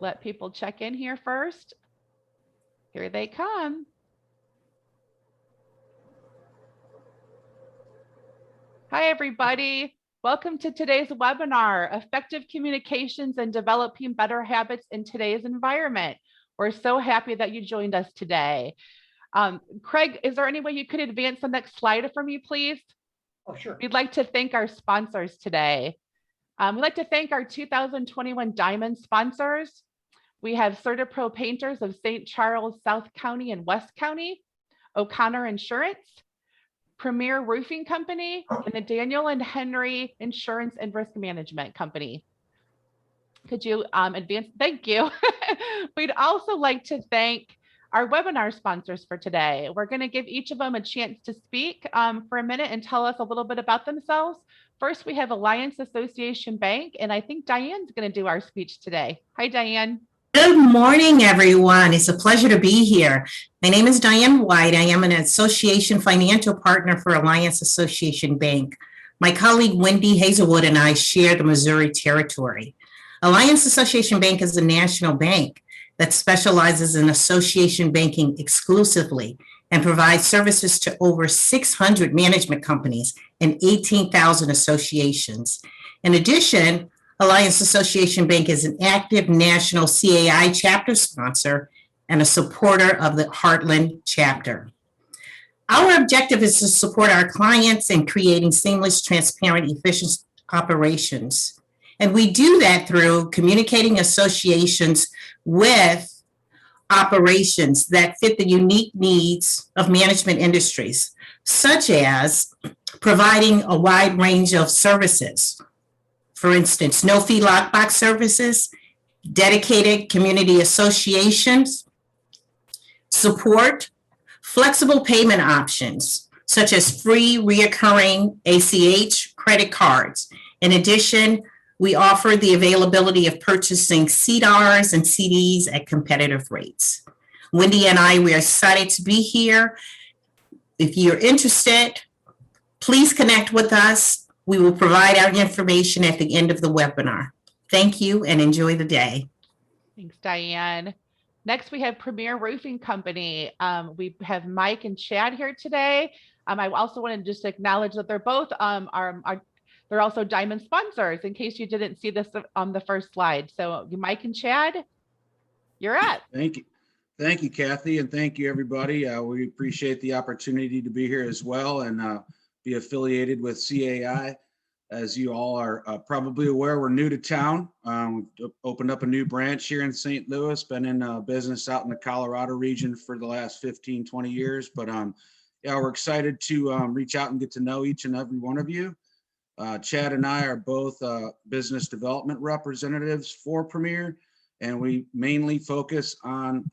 let people check in here first. Here they come. Hi, everybody. Welcome to today's webinar, Effective Communications and Developing Better Habits in Today's Environment. We're so happy that you joined us today. Craig, is there any way you could advance the next slide for me, please? Oh, sure. We'd like to thank our sponsors today. We'd like to thank our 2021 Diamond sponsors. We have CertaPro Painters of St. Charles, South County and West County, O'Connor Insurance, Premier Roofing Company, and the Daniel and Henry Insurance and Risk Management Company. Could you advance? Thank you. We'd also like to thank our webinar sponsors for today. We're going to give each of them a chance to speak for a minute and tell us a little bit about themselves. First, we have Alliance Association Bank, and I think Diane's going to do our speech today. Hi, Diane. Good morning, everyone. It's a pleasure to be here. My name is Diane White. I am an association financial partner for Alliance Association Bank. My colleague Wendy Hazelwood and I share the Missouri territory. Alliance Association Bank is a national bank that specializes in association banking exclusively and provides services to over 600 management companies and 18,000 associations. In addition, Alliance Association Bank is an active national CAI chapter sponsor and a supporter of the Heartland chapter. Our objective is to support our clients in creating seamless, transparent, efficient operations. And we do that through communicating associations with operations that fit the unique needs of management industries, such as providing a wide range of services. For instance, no-fee lockbox services, dedicated community associations, support, flexible payment options, such as free reoccurring ACH credit cards. In addition, we offer the availability of purchasing CDARS and CDs at competitive rates. Wendy and I, we are excited to be here. If you're interested, please connect with us. We will provide our information at the end of the webinar. Thank you and enjoy the day. Thanks, Diane. Next, we have Premier Roofing Company. We have Mike and Chad here today. I also want to just acknowledge that they're both they're also Diamond sponsors, in case you didn't see this on the first slide. So Mike and Chad, you're up. Thank you. Thank you, Kathy, and thank you, everybody. We appreciate the opportunity to be here as well and be affiliated with CAI. As you all are probably aware, we're new to town. We've opened up a new branch here in St. Louis, been in business out in the Colorado region for the last 15, 20 years. But yeah, we're excited to reach out and get to know each and every one of you. Chad and I are both business development representatives for Premier, and we mainly focus on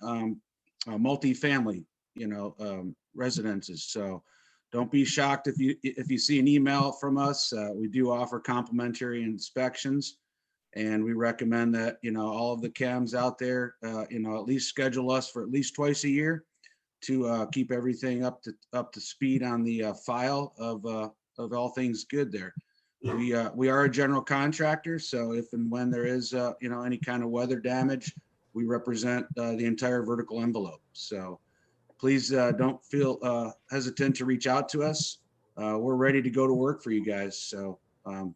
multifamily, residences. So don't be shocked if you see an email from us. We do offer complimentary inspections, and we recommend that all of the CAMs out there, at least schedule us for at least twice a year to keep everything up to speed on the file of all things good there. We are a general contractor, so if and when there is any kind of weather damage, we represent the entire vertical envelope. So please don't feel hesitant to reach out to us. We're ready to go to work for you guys. So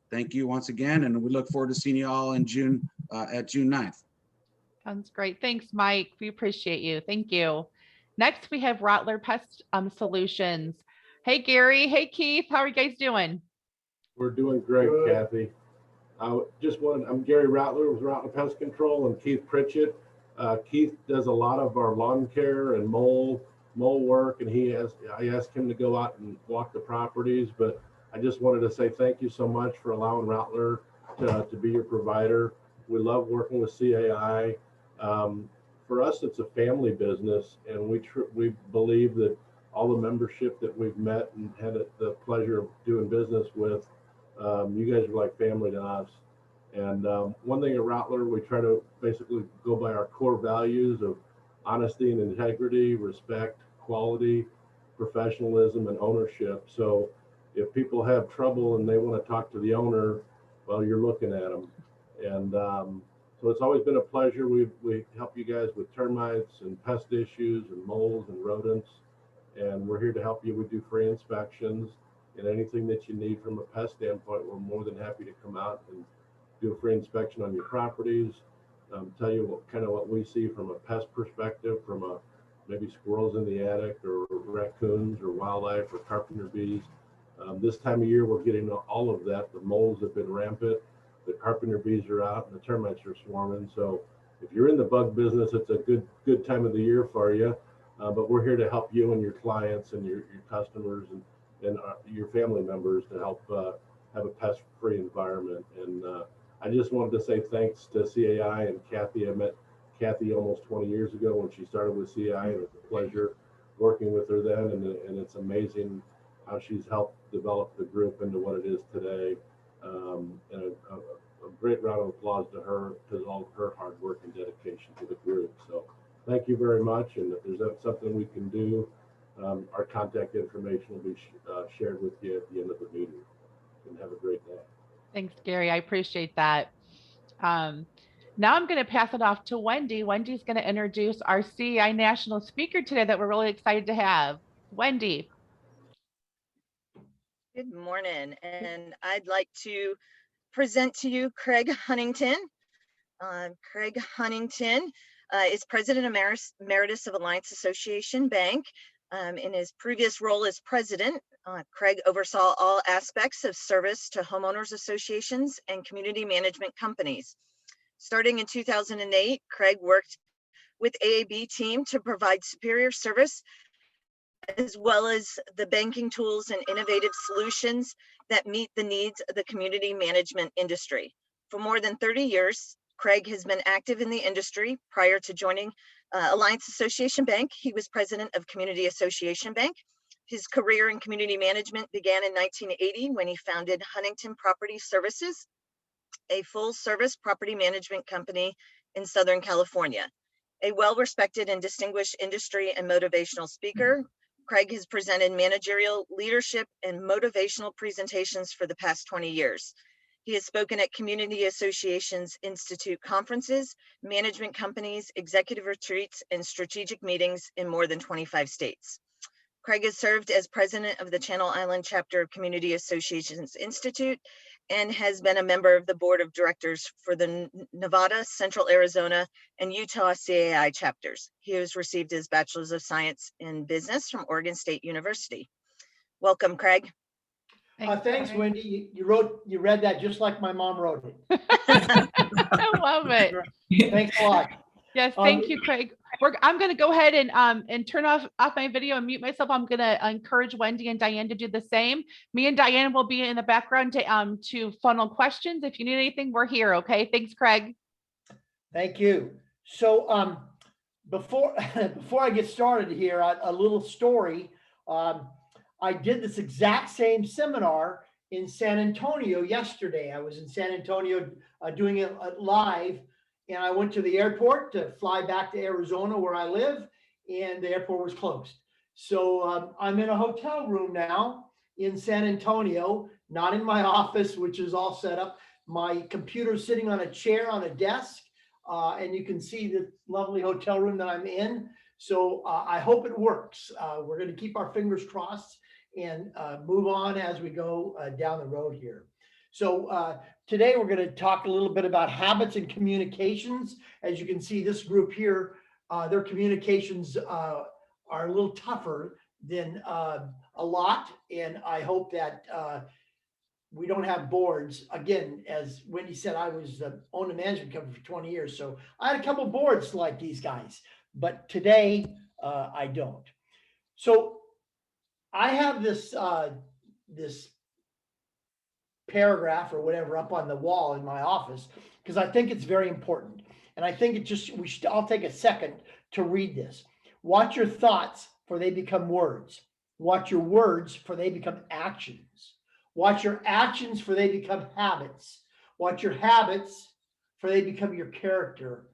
thank you once again, and we look forward to seeing you all in June at June 9th. Sounds great. Thanks, Mike. We appreciate you. Thank you. Next, we have Rottler Pest Solutions. Hey, Gary. Hey, Keith. How are you guys doing? We're doing great, Kathy. I'm Gary Rottler with Rottler Pest Control, and Keith Pritchett. Keith does a lot of our lawn care and mole work, and I asked him to go out and walk the properties, but I just wanted to say thank you so much for allowing Rottler to be your provider. We love working with CAI. For us, it's a family business, and we believe that all the membership that we've met and had the pleasure of doing business with, you guys are like family to us. And one thing at Rottler, we try to basically go by our core values of honesty and integrity, respect, quality, professionalism, and ownership. So if people have trouble and they want to talk to the owner, well, you're looking at them. And so So it's always been a pleasure. We help you guys with termites and pest issues and moles and rodents, and we're here to help you. We do free inspections, and anything that you need from a pest standpoint, we're more than happy to come out and do a free inspection on your properties. Tell you what we see from a pest perspective, from maybe squirrels in the attic or raccoons or wildlife or carpenter bees. This time of year, we're getting all of that. The moles have been rampant, the carpenter bees are out, and the termites are swarming. So if you're in the bug business, it's a good time of the year for you. But we're here to help you and your clients and your customers and your family members to help have a pest-free environment. And I just wanted to say thanks to CAI and Kathy. I met Kathy almost 20 years ago when she started with CAI, and it was a pleasure working with her then. And it's amazing how she's helped develop the group into what it is today. And a great round of applause to her because all of her hard work and dedication to the group. So thank you very much. And if there's something we can do, our contact information will be shared with you at the end of the meeting. And have a great day. Thanks, Gary. I appreciate that. Now I'm going to pass it off to Wendy. Wendy's going to introduce our CAI national speaker today that we're really excited to have. Wendy. Good morning, and I'd like to present to you Craig Huntington. Craig Huntington is President Emeritus of Alliance Association Bank. In his previous role as president, Craig oversaw all aspects of service to homeowners associations and community management companies. Starting in 2008, Craig worked with AAB team to provide superior service as well as the banking tools and innovative solutions that meet the needs of the community management industry. For more than 30 years, Craig has been active in the industry. Prior to joining Alliance Association Bank, he was president of Community Association Bank. His career in community management began in 1980 when he founded Huntington Property Services, a full-service property management company in Southern California. A well-respected and distinguished industry and motivational speaker, Craig has presented managerial leadership and motivational presentations for the past 20 years. He has spoken at Community Associations Institute conferences, management companies, executive retreats, and strategic meetings in more than 25 states. Craig has served as president of the Channel Island chapter of Community Associations Institute and has been a member of the board of directors for the Nevada, Central Arizona, and Utah CAI chapters. He has received his Bachelor's of Science in Business from Oregon State University. Welcome, Craig. Thanks, Craig. Wendy. You read that just like my mom wrote it. I love it. Thanks a lot. Yes, thank you, Craig. I'm going to go ahead and turn off my video and mute myself. I'm going to encourage Wendy and Diane to do the same. Me and Diane will be in the background to funnel questions. If you need anything, we're here. Okay. Thanks, Craig. Thank you. So before I get started here, a little story. I did this exact same seminar in San Antonio yesterday. I was in San Antonio doing it live. And I went to the airport to fly back to Arizona where I live, and the airport was closed. So I'm in a hotel room now in San Antonio, not in my office, which is all set up. My computer's sitting on a chair on a desk, and you can see the lovely hotel room that I'm in. So I hope it works. We're going to keep our fingers crossed and move on as we go down the road here. So today we're going to talk a little bit about habits and communications. As you can see, this group here, their communications are a little tougher than a lot. And I hope that we don't have boards. Again, as Wendy said, I was owned a management company for 20 years. So I had a couple boards like these guys, but today I don't. So I have this paragraph or whatever up on the wall in my office because I think it's very important. And I think I'll take a second to read this. Watch your thoughts for they become words. Watch your words for they become actions. Watch your actions for they become habits. Watch your habits for they become your character,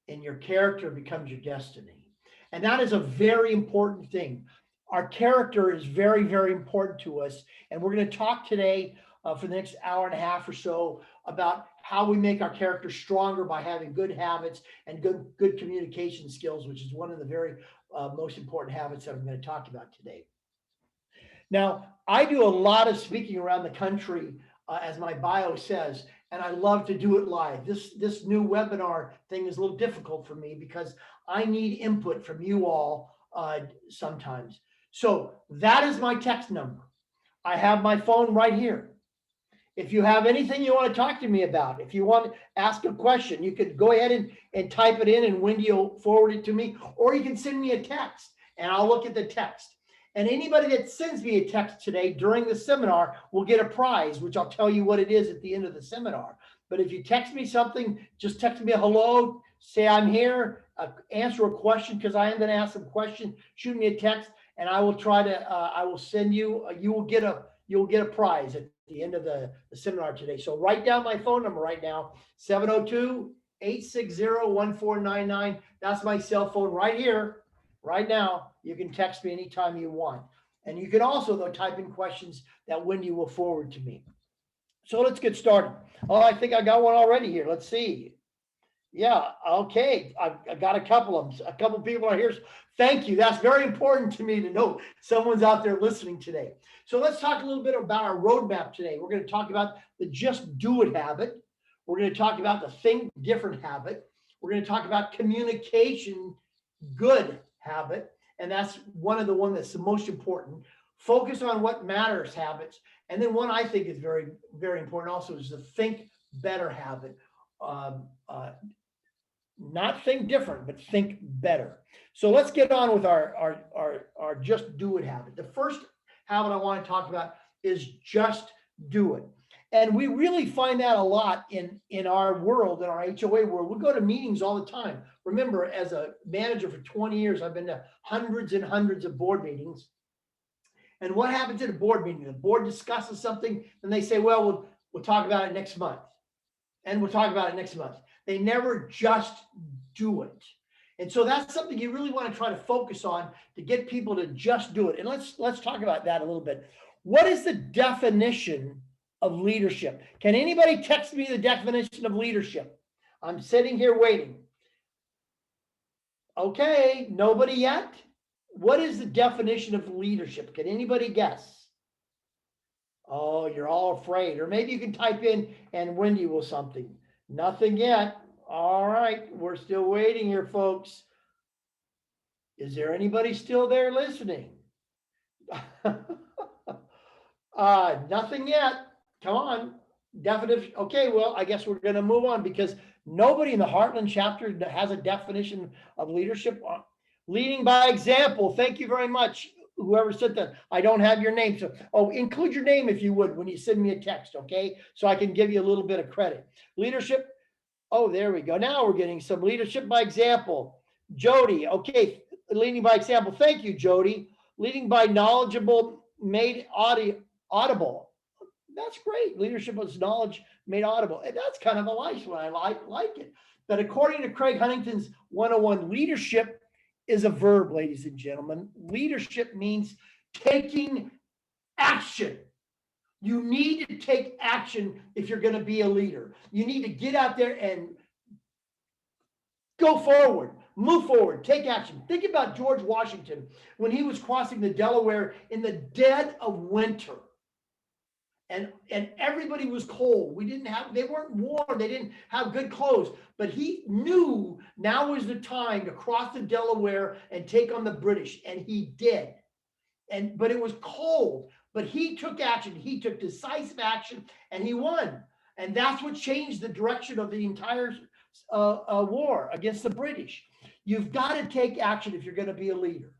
and your character becomes your destiny. And that is a very important thing. Our character is very, very important to us. And we're going to talk today for the next hour and a half or so about how we make our character stronger by having good habits and good communication skills, which is one of the very most important habits that I'm going to talk about today. Now, I do a lot of speaking around the country, as my bio says, and I love to do it live. This new webinar thing is a little difficult for me because I need input from you all sometimes. So that is my text number. I have my phone right here. If you have anything you want to talk to me about, if you want to ask a question, you could go ahead and type it in and Wendy will forward it to me, or you can send me a text and I'll look at the text. And anybody that sends me a text today during the seminar will get a prize, which I'll tell you what it is at the end of the seminar. But if you text me something, just text me a hello, say I'm here, answer a question, because I am going to ask some questions, shoot me a text, and I will try to, I will send you, you will get a prize at the end of the seminar today. So write down my phone number right now, 702-860-1499. That's my cell phone right here, right now. You can text me anytime you want. And you can also, though, type in questions that Wendy will forward to me. So let's get started. Oh, I think I got one already here. Let's see. Yeah, okay. I got a couple of them. A couple of people are here. Thank you. That's very important to me to know someone's out there listening today. So let's talk a little bit about our roadmap today. We're going to talk about the just do it habit. We're going to talk about the think different habit. We're going to talk about communication good habit. And that's one that's the most important. Focus on what matters habits. And then one I think is very, very important also is the think better habit. Not think different, but think better. So let's get on with our just do it habit. The first habit I want to talk about is just do it. And we really find that a lot in our world, in our HOA world. We go to meetings all the time. Remember, as a manager for 20 years, I've been to hundreds and hundreds of board meetings. And what happens at a board meeting? The board discusses something and they say, well, we'll talk about it next month. And we'll talk about it next month. They never just do it. And so that's something you really want to try to focus on to get people to just do it. And let's talk about that a little bit. What is the definition of leadership? Can anybody text me the definition of leadership? I'm sitting here waiting. Okay, nobody yet? What is the definition of leadership? Can anybody guess? Oh, you're all afraid. Or maybe you can type in and Wendy will something. Nothing yet. All right, we're still waiting here, folks. Is there anybody still there listening? Nothing yet. Come on. Definition. Okay, well, I guess we're going to move on because nobody in the Heartland chapter has a definition of leadership. Leading by example. Thank you very much. Whoever said that. I don't have your name. So, include your name if you would when you send me a text, okay? So I can give you a little bit of credit. Leadership. Oh, there we go. Now we're getting some leadership by example. Jody. Okay. Leading by example. Thank you, Jody. Leading by knowledgeable, made audible. That's great. Leadership is knowledge made audible. And that's kind of a nice one. I like it. But according to Craig Huntington's 101, leadership is a verb, ladies and gentlemen. Leadership means taking action. You need to take action if you're going to be a leader. You need to get out there and go forward, move forward, take action. Think about George Washington when he was crossing the Delaware in the dead of winter. And everybody was cold. They weren't warm. They didn't have good clothes, but he knew now was the time to cross the Delaware and take on the British. And he did. But it was cold, but he took action. He took decisive action and he won. And that's what changed the direction of the entire war against the British. You've got to take action if you're going to be a leader.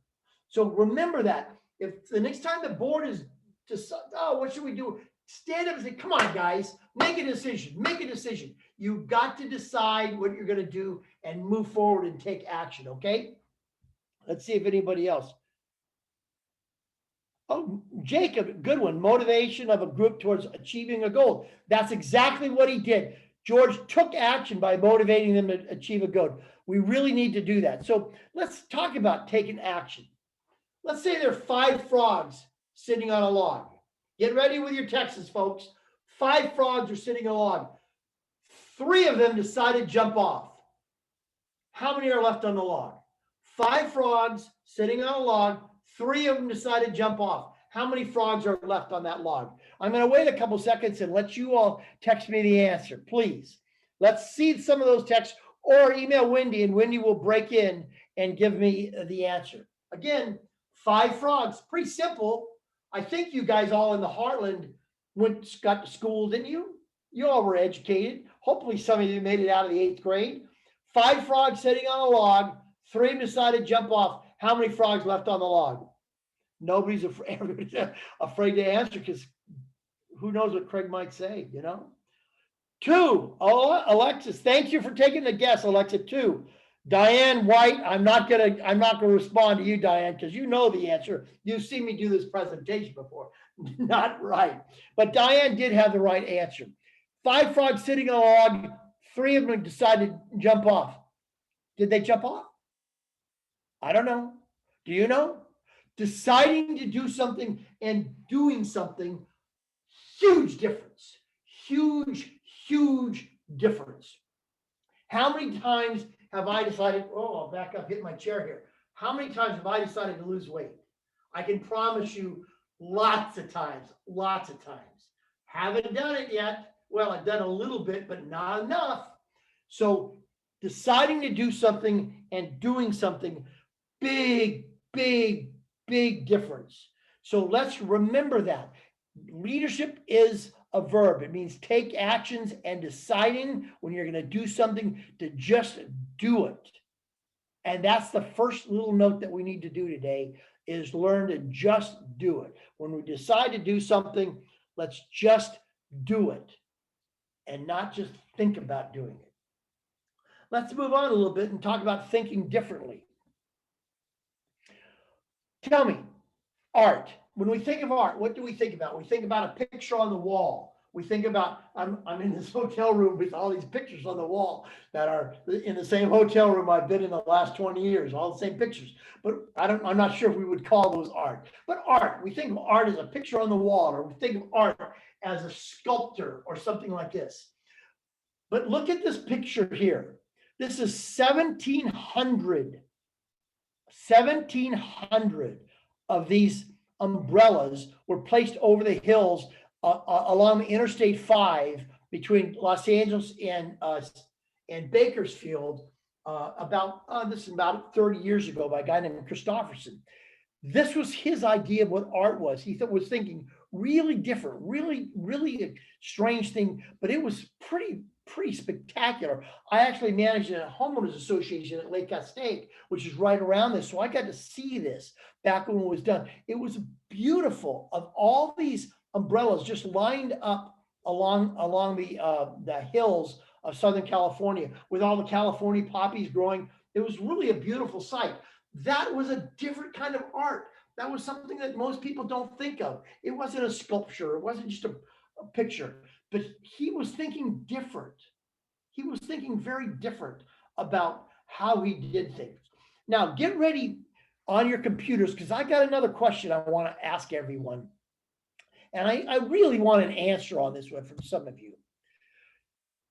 So remember that. If the next time the board is what should we do? Stand up and say, come on, guys, make a decision. Make a decision. You've got to decide what you're going to do and move forward and take action, okay? Let's see if anybody else. Oh, Jacob, good one. Motivation of a group towards achieving a goal. That's exactly what he did. George took action by motivating them to achieve a goal. We really need to do that. So let's talk about taking action. Let's say there are 5 frogs sitting on a log. Get ready with your Texas, folks. 5 frogs are sitting on a log. 3 of them decided to jump off. How many are left on the log? 5 frogs sitting on a log. 3 of them decided to jump off. How many frogs are left on that log? I'm going to wait a couple seconds and let you all text me the answer, please. Let's see some of those texts, or email Wendy, and Wendy will break in and give me the answer. Again, 5 frogs, pretty simple. I think you guys all in the Heartland got to school, didn't you? You all were educated. Hopefully some of you made it out of the 8th grade. 5 frogs sitting on a log. 3 decided to jump off. How many frogs left on the log? Nobody's afraid to answer, because who knows what Craig might say, you know? 2. Oh, Alexis, thank you for taking the guess, Alexa. 2. Diane White, I'm not gonna respond to you, Diane, because you know the answer. You've seen me do this presentation before. Not right. But Diane did have the right answer. 5 frogs sitting on a log. 3 of them decided to jump off. Did they jump off? I don't know. Do you know? Deciding to do something and doing something, huge difference. Huge, huge difference. How many times have I decided, oh, I'll back up, hit my chair here. How many times have I decided to lose weight? I can promise you lots of times, lots of times. Haven't done it yet. Well, I've done a little bit, but not enough. So deciding to do something and doing something, big, big, big difference. So let's remember that. Leadership is a verb. It means take actions, and deciding when you're going to do something to just do it. And that's the first little note that we need to do today, is learn to just do it. When we decide to do something, let's just do it and not just think about doing it. Let's move on a little bit and talk about thinking differently. Tell me, art. When we think of art, what do we think about? We think about a picture on the wall. We think about, I'm in this hotel room with all these pictures on the wall that are in the same hotel room I've been in the last 20 years, all the same pictures. But I'm not sure if we would call those art. But art, we think of art as a picture on the wall, or we think of art as a sculptor or something like this. But look at this picture here. This is 1700 of these umbrellas were placed over the hills along the Interstate 5 between Los Angeles and Bakersfield this is about 30 years ago, by a guy named Christopherson. This was his idea of what art was. He was thinking really different, really, really a strange thing, but it was pretty spectacular. I actually managed a homeowners association at Lake Castaic, which is right around this. So I got to see this back when it was done. It was beautiful, of all these umbrellas just lined up along the hills of Southern California with all the California poppies growing. It was really a beautiful sight. That was a different kind of art. That was something that most people don't think of. It wasn't a sculpture. It wasn't just a picture. But he was thinking different. He was thinking very different about how he did things. Now, get ready on your computers, because I got another question I want to ask everyone. And I really want an answer on this one from some of you.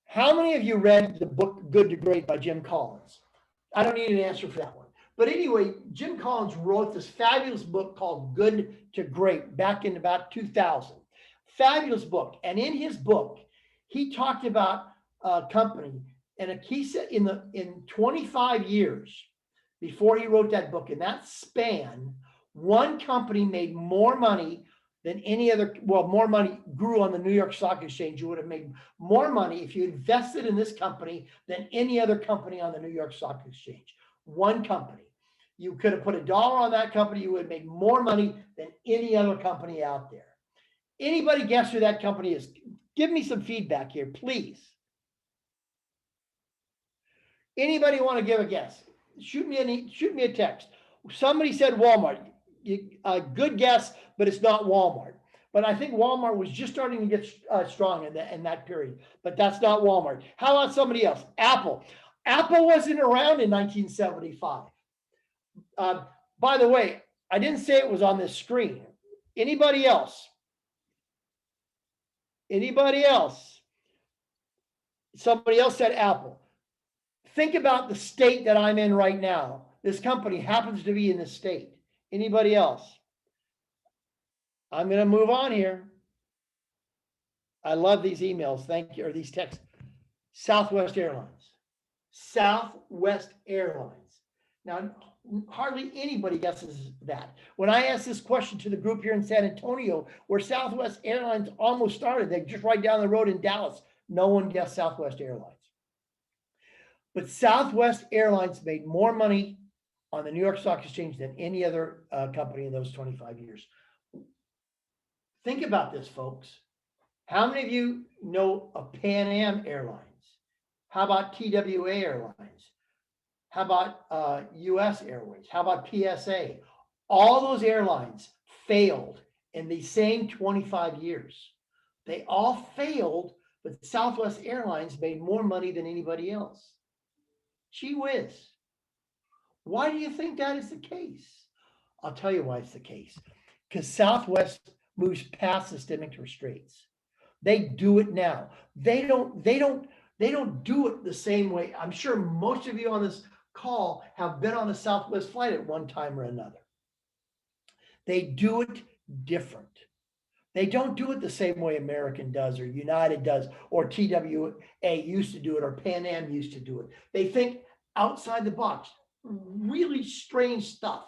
How many of you read the book Good to Great by Jim Collins? I don't need an answer for that one. But anyway, Jim Collins wrote this fabulous book called Good to Great back in about 2000. Fabulous book. And in his book, he talked about a company, and he said in 25 years before he wrote that book, in that span, one company made more money than any other, more money grew on the New York Stock Exchange. You would have made more money if you invested in this company than any other company on the New York Stock Exchange. One company. You could have put $1 on that company, you would have made more money than any other company out there. Anybody guess who that company is? Give me some feedback here, please. Anybody want to give a guess? Shoot me a text. Somebody said Walmart. A good guess, but it's not Walmart. But I think Walmart was just starting to get strong in that period. But that's not Walmart. How about somebody else? Apple. Apple wasn't around in 1975. By the way, I didn't say it was on this screen. Anybody else? Anybody else? Somebody else said Apple. Think about the state that I'm in right now. This company happens to be in the state. Anybody else? I'm going to move on here. I love these emails. Thank you. Or these texts. Southwest Airlines. Southwest Airlines. Now, hardly anybody guesses that. When I asked this question to the group here in San Antonio, where Southwest Airlines almost started, they're just right down the road in Dallas, no one guessed Southwest Airlines. But Southwest Airlines made more money on the New York Stock Exchange than any other company in those 25 years. Think about this, folks. How many of you know of Pan Am Airlines? How about TWA Airlines? How about US Airways? How about PSA? All those airlines failed in the same 25 years. They all failed, but Southwest Airlines made more money than anybody else. Gee whiz. Why do you think that is the case? I'll tell you why it's the case. Because Southwest moves past systemic restraints. They do it now. They don't do it the same way. I'm sure most of you on this call have been on a Southwest flight at one time or another. They do it different. They don't do it the same way American does, or United does, or TWA used to do it, or Pan Am used to do it. They think outside the box. Really strange stuff.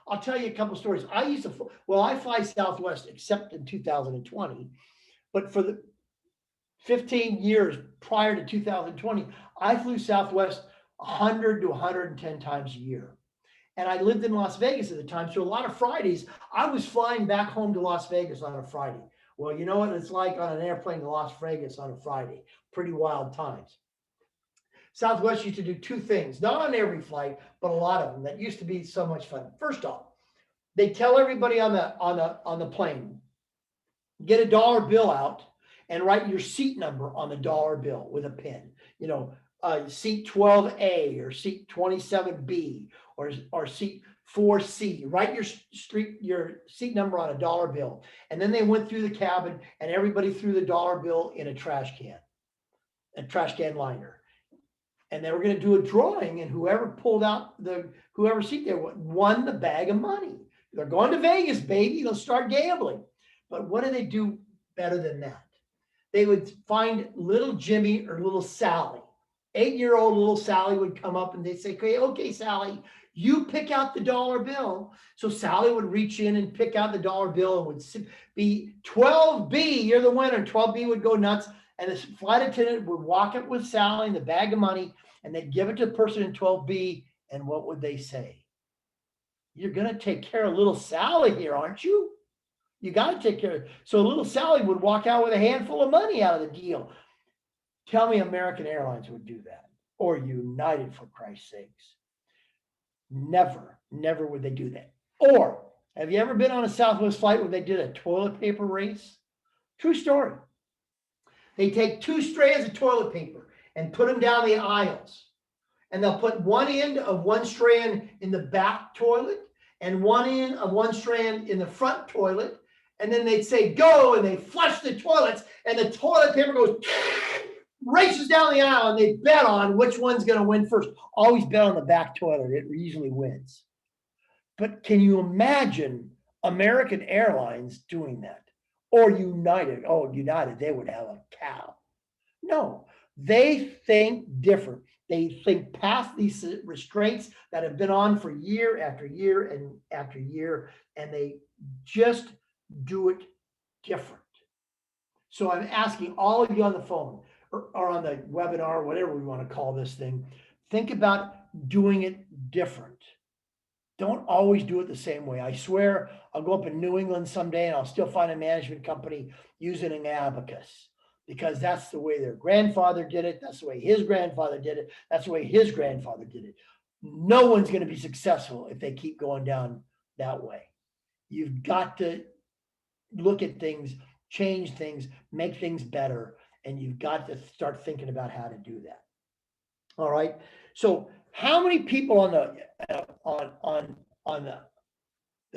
I'll tell you a couple stories. I fly Southwest except in 2020, but for the 15 years prior to 2020, I flew Southwest 100 to 110 times a year. And I lived in Las Vegas at the time. So a lot of Fridays, I was flying back home to Las Vegas on a Friday. Well, you know what it's like on an airplane to Las Vegas on a Friday. Pretty wild times. Southwest used to do two things, not on every flight, but a lot of them. That used to be so much fun. First off, they tell everybody on the plane, get a dollar bill out and write your seat number on the dollar bill with a pen. You know, seat 12A or seat 27B or seat 4C. Write your seat number on a dollar bill. And then they went through the cabin and everybody threw the dollar bill in a trash can liner. And they were going to do a drawing, and whoever pulled out whoever seat they won the bag of money. They're going to Vegas, baby. They'll start gambling. But what do they do better than that? They would find little Jimmy or little Sally. 8-year-old little Sally would come up and they'd say, okay, Sally, you pick out the dollar bill. So Sally would reach in and pick out the dollar bill and would be 12B, you're the winner. 12B would go nuts. And the flight attendant would walk up with Sally and the bag of money, and they'd give it to the person in 12B. And what would they say? You're going to take care of little Sally here, aren't you? You got to take care of it. So little Sally would walk out with a handful of money out of the deal. Tell me American Airlines would do that, or United, for Christ's sakes. Never would they do that. Or have you ever been on a Southwest flight where they did a toilet paper race? True story. They take 2 strands of toilet paper and put them down the aisles. And they'll put one end of one strand in the back toilet and one end of one strand in the front toilet. And then they'd say, go, and they flush the toilets, and the toilet paper goes, races down the aisle, and they bet on which one's going to win first. Always bet on the back toilet. It usually wins. But can you imagine American Airlines doing that? Or United? Oh, United, they would have a cow. No, they think different. They think past these restraints that have been on for year after year and after year, and they just do it different. So I'm asking all of you on the phone or on the webinar, whatever we want to call this thing, think about doing it different. Don't always do it the same way. I swear I'll go up in New England someday and I'll still find a management company using an abacus, because that's the way their grandfather did it. That's the way his grandfather did it. That's the way his grandfather did it. No one's going to be successful if they keep going down that way. You've got to look at things, change things, make things better, and you've got to start thinking about how to do that. All right. So how many people on the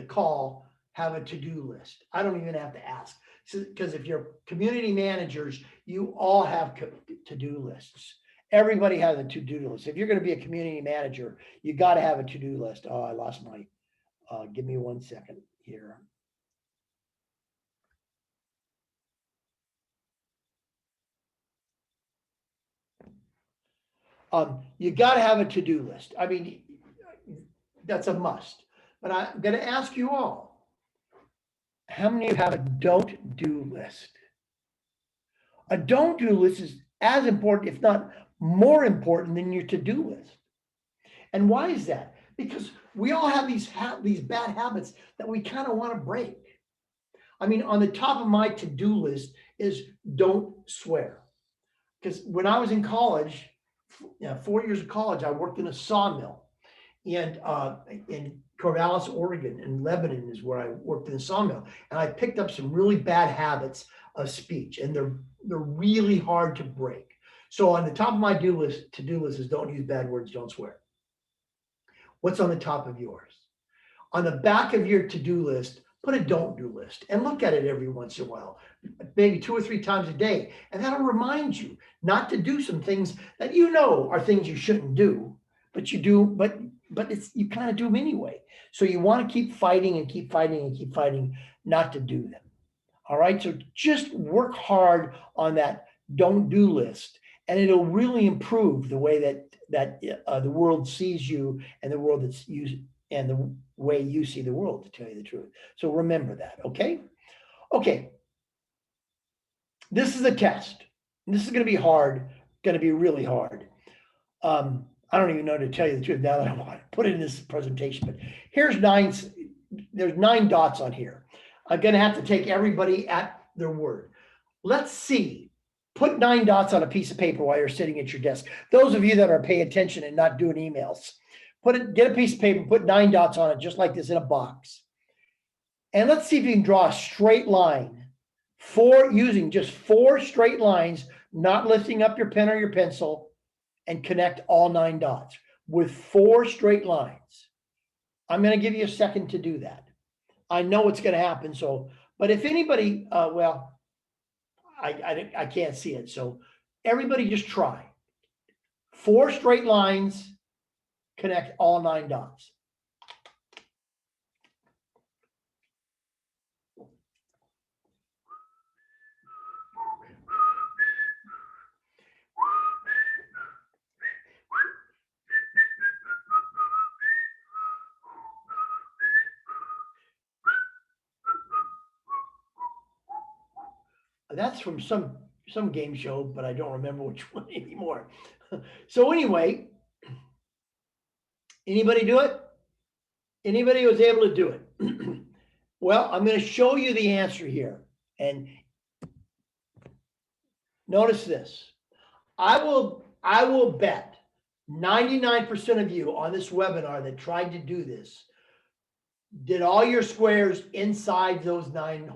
call have a to-do list? I don't even have to ask. Because if you're community managers, you all have to-do lists. Everybody has a to-do list. If you're going to be a community manager, you got to have a to-do list. Oh, I lost my, give me 1 second here. You got to have a to-do list. I mean, that's a must. But I'm going to ask you all, how many of you have a don't do list? A don't do list is as important, if not more important than your to-do list. And why is that? Because we all have these bad habits that we kind of want to break. I mean, on the top of my to-do list is don't swear. Because when I was in college, 4 years of college, I worked in a sawmill. And in Corvallis, Oregon, and Lebanon is where I worked in a sawmill. And I picked up some really bad habits of speech, and they're really hard to break. So on the top of my to-do list is don't use bad words, don't swear. What's on the top of yours? On the back of your to-do list, put a don't do list and look at it every once in a while, maybe 2 or 3 times a day. And that'll remind you not to do some things that you know are things you shouldn't do, but you do, but you kind of do them anyway. So you want to keep fighting and keep fighting and keep fighting not to do them. All right. So just work hard on that don't do list, and it'll really improve the way that the world sees you and the world that's used and the way you see the world, to tell you the truth. So remember that. Okay. Okay. This is a test. This is going to be hard, going to be really hard. I don't even know, to tell you the truth, now that I want to put it in this presentation, but there's 9 dots on here. I'm going to have to take everybody at their word. Let's see. Put 9 dots on a piece of paper while you're sitting at your desk. Those of you that are paying attention and not doing emails, get a piece of paper, put 9 dots on it, just like this, in a box. And let's see if you can draw a straight line using just 4 straight lines, not lifting up your pen or your pencil, and connect all 9 dots with 4 straight lines. I'm going to give you a second to do that. I know it's going to happen. So, but if anybody, well, I can't see it. So everybody just try. 4 straight lines, connect all 9 dots. That's from some game show, but I don't remember which one anymore. So anyway, anybody do it? Anybody was able to do it? Well, I'm going to show you the answer here. And notice this. I will bet 99% of you on this webinar that tried to do this did all your squares inside those 9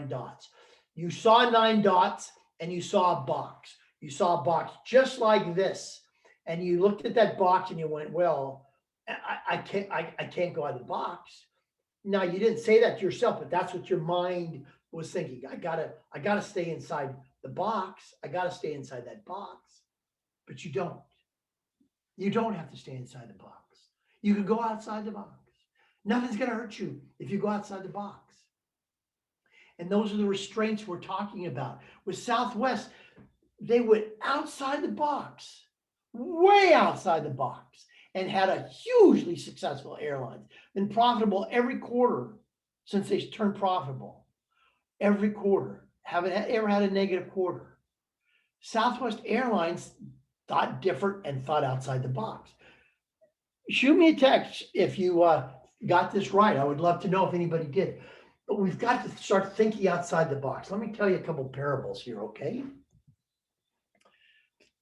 dots. You saw 9 dots and you saw a box. You saw a box just like this. And you looked at that box and you went, well, I can't go out of the box. Now, you didn't say that to yourself, but that's what your mind was thinking. I gotta stay inside the box. I gotta stay inside that box. But you don't. You don't have to stay inside the box. You can go outside the box. Nothing's gonna hurt you if you go outside the box. And those are the restraints we're talking about. With Southwest, they went outside the box, way outside the box, and had a hugely successful airline. Been profitable every quarter since they turned profitable. Every quarter. Haven't ever had a negative quarter. Southwest Airlines thought different and thought outside the box. Shoot me a text if you got this right. I would love to know if anybody did. But we've got to start thinking outside the box. Let me tell you a couple parables here, okay?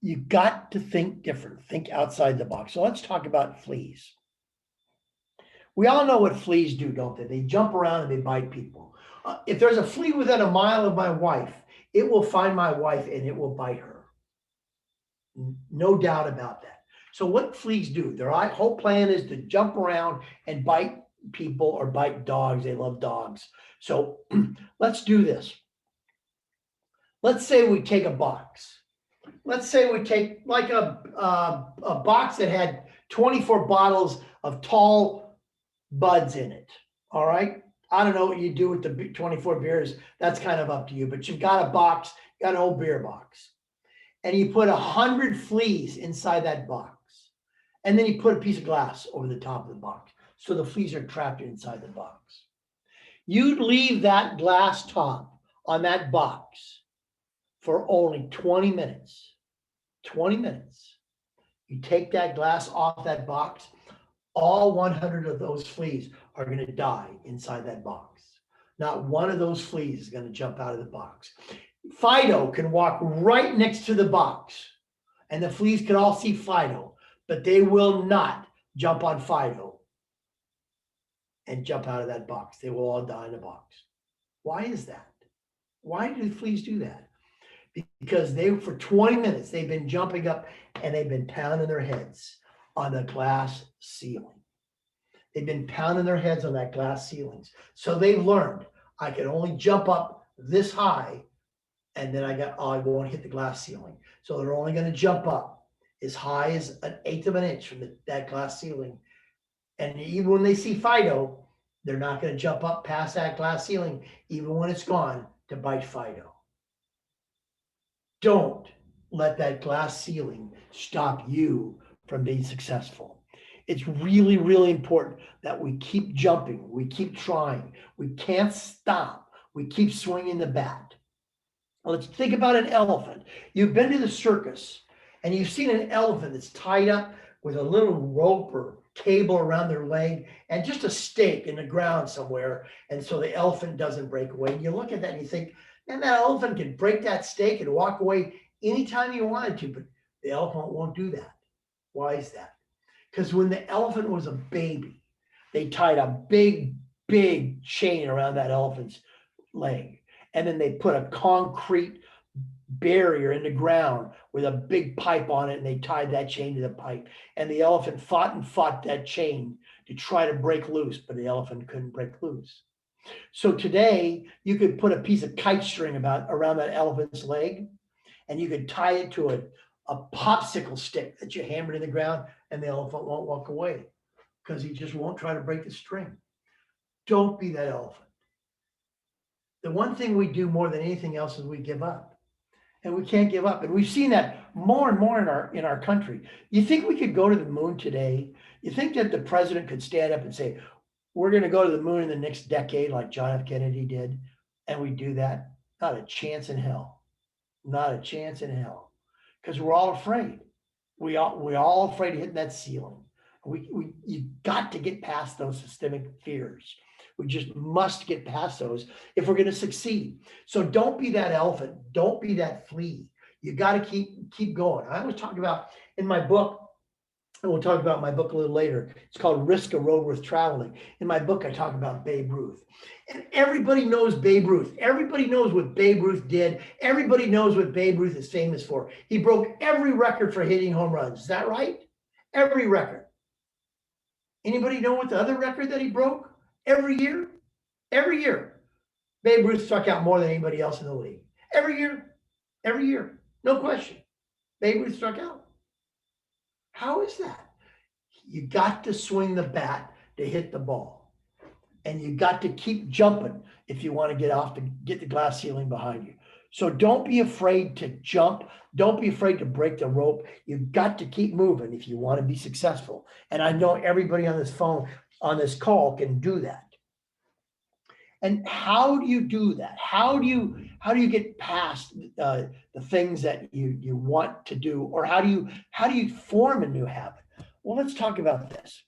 You got to think different. Think outside the box. So let's talk about fleas. We all know what fleas do, don't they? They jump around and they bite people. If there's a flea within a mile of my wife, it will find my wife and it will bite her. No doubt about that. So what fleas do, their whole plan is to jump around and bite people or bite dogs. They love dogs. So let's do this. let's say we take a box. Let's say we take like a box that had 24 bottles of tall buds in it. All right. I don't know what you do with the 24 beers. That's kind of up to you, but you've got a box, you got an old beer box, and you put 100 fleas inside that box. And then you put a piece of glass over the top of the box. So the fleas are trapped inside the box. You'd leave that glass top on that box for only 20 minutes. 20 minutes. You take that glass off that box, all 100 of those fleas are going to die inside that box. Not one of those fleas is going to jump out of the box. Fido can walk right next to the box, and the fleas can all see Fido, but they will not jump on Fido and jump out of that box. They will all die in the box. Why is that? Why do the fleas do that? Because for 20 minutes, they've been jumping up and they've been pounding their heads on the glass ceiling. They've been pounding their heads on that glass ceilings. So they've learned, I can only jump up this high, and then I won't hit the glass ceiling. So they're only going to jump up as high as 1/8 of an inch from that glass ceiling. And even when they see Fido, they're not going to jump up past that glass ceiling, even when it's gone, to bite Fido. Don't let that glass ceiling stop you from being successful. It's really, really important that we keep jumping. We keep trying. We can't stop. We keep swinging the bat. Let's think about an elephant. You've been to the circus and you've seen an elephant that's tied up with a little rope or cable around their leg and just a stake in the ground somewhere. And so the elephant doesn't break away. And you look at that and you think, and that elephant can break that stake and walk away anytime you wanted to, but the elephant won't do that. Why is that? Because when the elephant was a baby, they tied a big, big chain around that elephant's leg. And then they put a concrete barrier in the ground with a big pipe on it, and they tied that chain to the pipe. And the elephant fought and fought that chain to try to break loose, but the elephant couldn't break loose. So today, you could put a piece of kite string around that elephant's leg, and you could tie it to a popsicle stick that you hammered in the ground, and the elephant won't walk away because he just won't try to break the string. Don't be that elephant. The one thing we do more than anything else is we give up, and we can't give up. And we've seen that more and more in our country. You think we could go to the moon today? You think that the president could stand up and say, we're going to go to the moon in the next decade like John F. Kennedy did, and we do that? Not a chance in hell. Not a chance in hell. Because we're all afraid. We're all afraid of hitting that ceiling. You got to get past those systemic fears. We just must get past those if we're going to succeed. So don't be that elephant. Don't be that flea. You got to keep going. I always talk about in my book, and we'll talk about my book a little later. It's called Risk a Road Worth Traveling. In my book, I talk about Babe Ruth. And everybody knows Babe Ruth. Everybody knows what Babe Ruth did. Everybody knows what Babe Ruth is famous for. He broke every record for hitting home runs. Is that right? Every record. Anybody know what the other record that he broke? Every year? Every year. Babe Ruth struck out more than anybody else in the league. Every year. Every year. No question. Babe Ruth struck out. How is that? You got to swing the bat to hit the ball. And you got to keep jumping if you want to get the glass ceiling behind you. So don't be afraid to jump. Don't be afraid to break the rope. You've got to keep moving if you want to be successful. And I know everybody on this call can do that. And how do you do that? How do you get past the things that you want to do, or how do you form a new habit? Well, let's talk about this.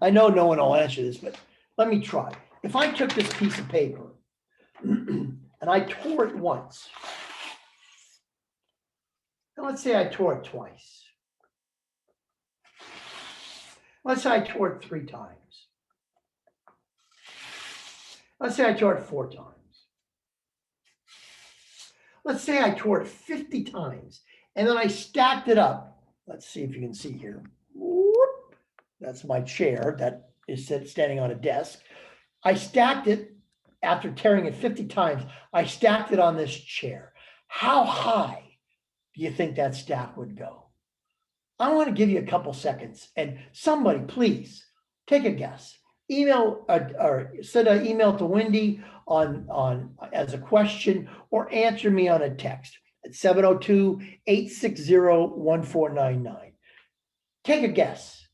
I know no one will answer this, but let me try. If I took this piece of paper and I tore it once, and let's say I tore it twice. Let's say I tore it 3 times. Let's say I tore it 4 times. Let's say I tore it 50 times, and then I stacked it up. Let's see if you can see here. That's my chair that is standing on a desk. I stacked it after tearing it 50 times, I stacked it on this chair. How high do you think that stack would go? I want to give you a couple seconds, and somebody please take a guess. Email or send an email to Wendy on as a question, or answer me on a text at 702-860-1499. Take a guess.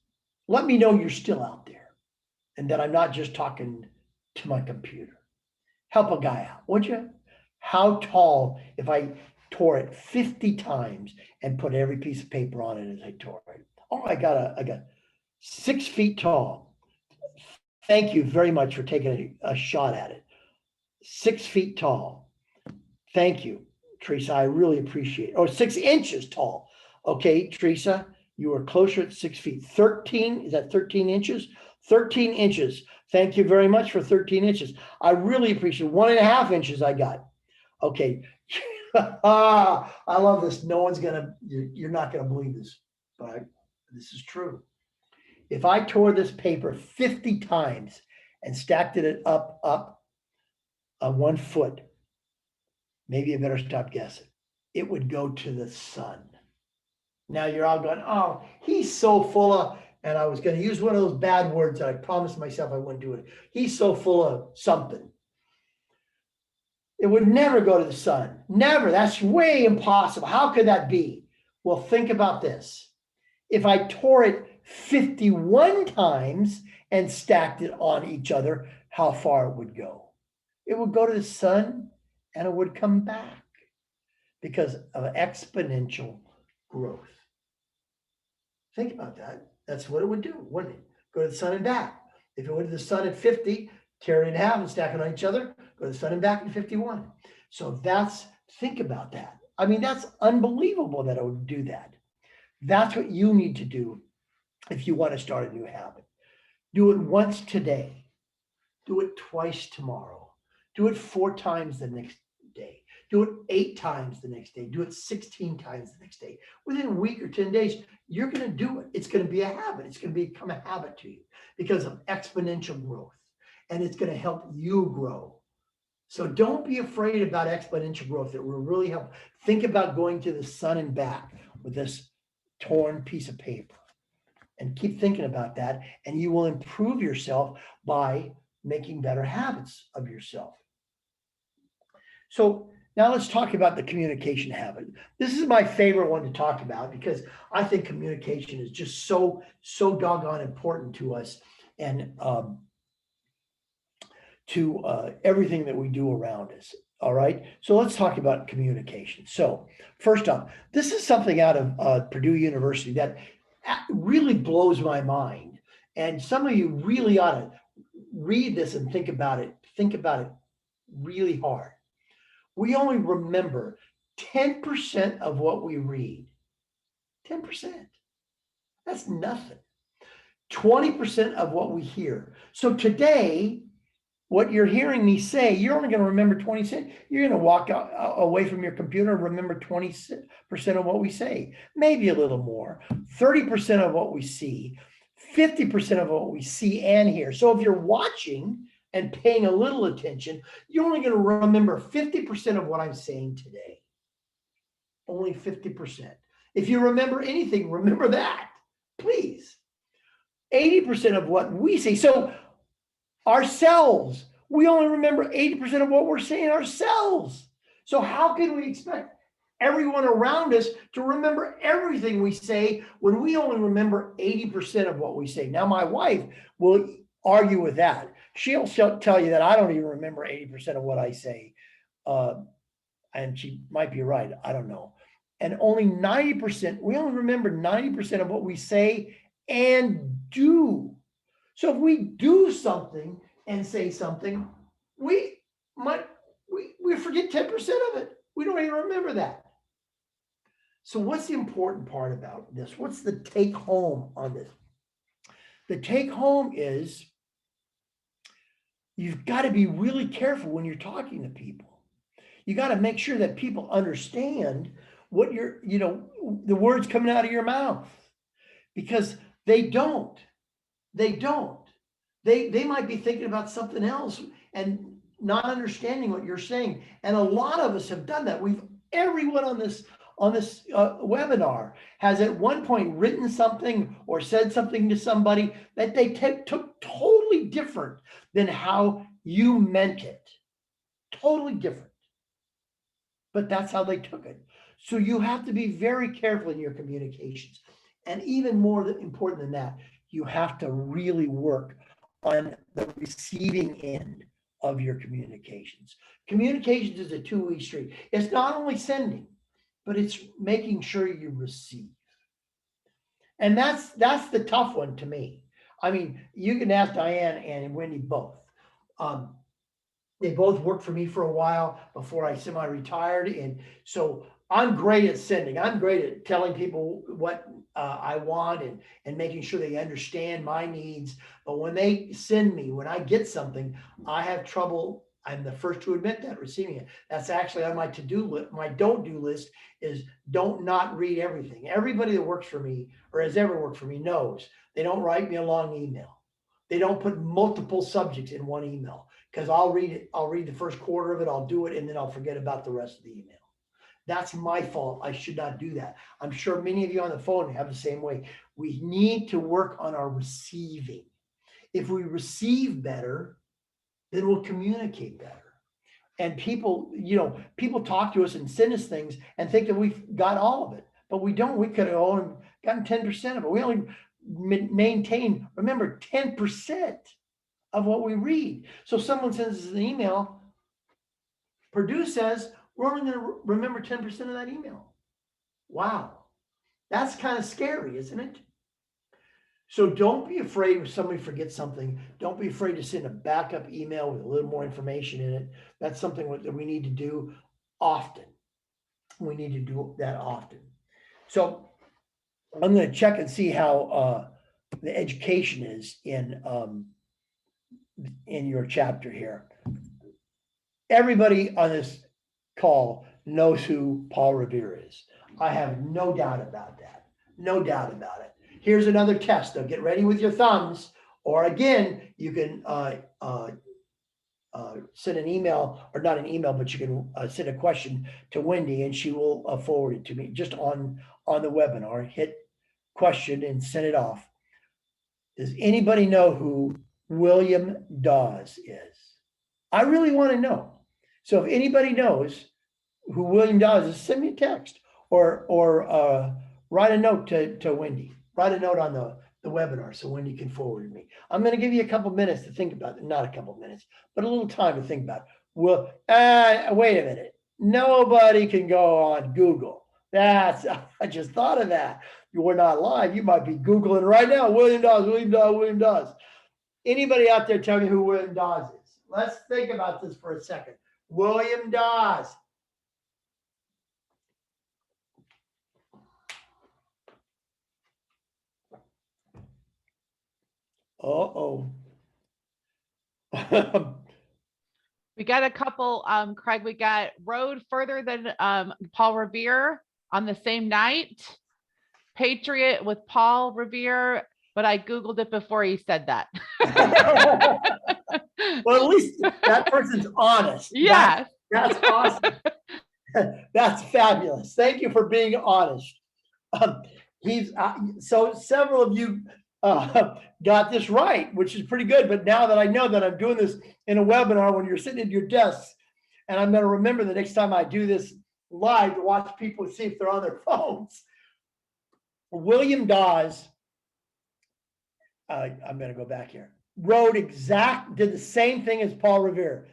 Let me know you're still out there and that I'm not just talking to my computer. Help a guy out, would you? How tall, if I tore it 50 times and put every piece of paper on it as I tore it? Oh, I got 6 feet tall. Thank you very much for taking a shot at it. 6 feet tall. Thank you, Teresa. I really appreciate it. Oh, 6 inches tall. Okay, Teresa, you were closer at 6 feet. 13, is that 13 inches? 13 inches. Thank you very much for 13 inches. I really appreciate it. 1.5 inches I got. Okay. I love this. No one's you're not gonna believe this, but this is true. If I tore this paper 50 times and stacked it up 1 foot, maybe you better stop guessing, it would go to the sun. Now you're all going, oh, he's so full of, and I was going to use one of those bad words that I promised myself I wouldn't do it. He's so full of something. It would never go to the sun. Never. That's way impossible. How could that be? Well, think about this. If I tore it 51 times and stacked it on each other, how far it would go? It would go to the sun and it would come back because of exponential growth. Think about that. That's what it would do, wouldn't it? Go to the sun and back. If it went to the sun at 50, tear it in half and stack it on each other, go to the sun and back at 51. So think about that. I mean, that's unbelievable that it would do that. That's what you need to do if you want to start a new habit. Do it once today. Do it twice tomorrow. Do it 4 times the next day. Do it 8 times the next day. Do it 16 times the next day. Within a week or 10 days, you're going to do it. It's going to be a habit. It's going to become a habit to you because of exponential growth. And it's going to help you grow. So don't be afraid about exponential growth. It will really help. Think about going to the sun and back with this torn piece of paper. And keep thinking about that. And you will improve yourself by making better habits of yourself. So now let's talk about the communication habit. This is my favorite one to talk about because I think communication is just so doggone important to us and to everything that we do around us. All right. So let's talk about communication. So first up, this is something out of Purdue University that really blows my mind. And some of you really ought to read this and think about it really hard. We only remember 10% of what we read. 10%. That's nothing. 20% of what we hear. So today, what you're hearing me say, you're only going to remember 20%. You're going to walk away from your computer and remember 20% of what we say, maybe a little more, 30% of what we see, 50% of what we see and hear. So if you're watching and paying a little attention, you're only going to remember 50% of what I'm saying today. Only 50%. If you remember anything, remember that, please. 80% of what we say. So ourselves, we only remember 80% of what we're saying ourselves. So how can we expect everyone around us to remember everything we say when we only remember 80% of what we say? Now, my wife will argue with that. She'll tell you that I don't even remember 80% of what I say. And she might be right. I don't know. And only 90%, we only remember 90% of what we say and do. So if we do something and say something, we forget 10% of it. We don't even remember that. So what's the important part about this? What's the take home on this? The take home is you've got to be really careful when you're talking to people. You got to make sure that people understand what the words coming out of your mouth, because they don't. They might be thinking about something else. And not understanding what you're saying. And a lot of us have done that. Everyone on this webinar has at one point written something or said something to somebody that they took totally different than how you meant it. Totally different. But that's how they took it. So you have to be very careful in your communications. And even more important than that, you have to really work on the receiving end of your communications. Communications is a two-way street. It's not only sending, but it's making sure you receive. And that's the tough one to me. I mean, you can ask Diane and Wendy both. They both worked for me for a while before I semi-retired. And so I'm great at sending. I'm great at telling people what I want and making sure they understand my needs. But when they send me, when I get something, I have trouble. I'm the first to admit that, receiving it. That's actually on my to-do list. My don't-do list is don't not read everything. Everybody that works for me or has ever worked for me knows they don't write me a long email. They don't put multiple subjects in one email because I'll read it. I'll read the first quarter of it. I'll do it. And then I'll forget about the rest of the email. That's my fault. I should not do that. I'm sure many of you on the phone have the same way. We need to work on our receiving. If we receive better, then we'll communicate better. And people, people talk to us and send us things and think that we've got all of it, but we don't. We could have only gotten 10% of it. We only maintain, remember, 10% of what we read. So someone sends us an email, Purdue says, we're only going to remember 10% of that email. Wow. That's kind of scary, isn't it? So don't be afraid if somebody forgets something. Don't be afraid to send a backup email with a little more information in it. That's something that we need to do often. We need to do that often. So I'm going to check and see how the education is in your chapter here. Everybody on this call knows who Paul Revere is. I have no doubt about that. No doubt about it. Here's another test, though. Get ready with your thumbs, or again, you can send an email, or not an email, but you can send a question to Wendy, and she will forward it to me just on the webinar. Hit question and send it off. Does anybody know who William Dawes is? I really want to know. So if anybody knows who William Dawes is, send me a text or write a note to Wendy. Write a note on the webinar so Wendy can forward it to me. I'm going to give you a couple minutes to think about it. Not a couple minutes, but a little time to think about it. Well, wait a minute. Nobody can go on Google. I just thought of that. You were not live. You might be Googling right now. William Dawes, William Dawes, William Dawes. Anybody out there tell me who William Dawes is? Let's think about this for a second. William Dawes. Uh-oh. We got a couple, Craig, we got Road Further Than Paul Revere on the same night. Patriot with Paul Revere, but I Googled it before he said that. Well, at least that person's honest. Yeah. That's awesome. That's fabulous. Thank you for being honest. So several of you got this right, which is pretty good. But now that I know that I'm doing this in a webinar when you're sitting at your desks, and I'm going to remember the next time I do this live to watch people see if they're on their phones. William Dawes, I'm going to go back here, did the same thing as Paul Revere.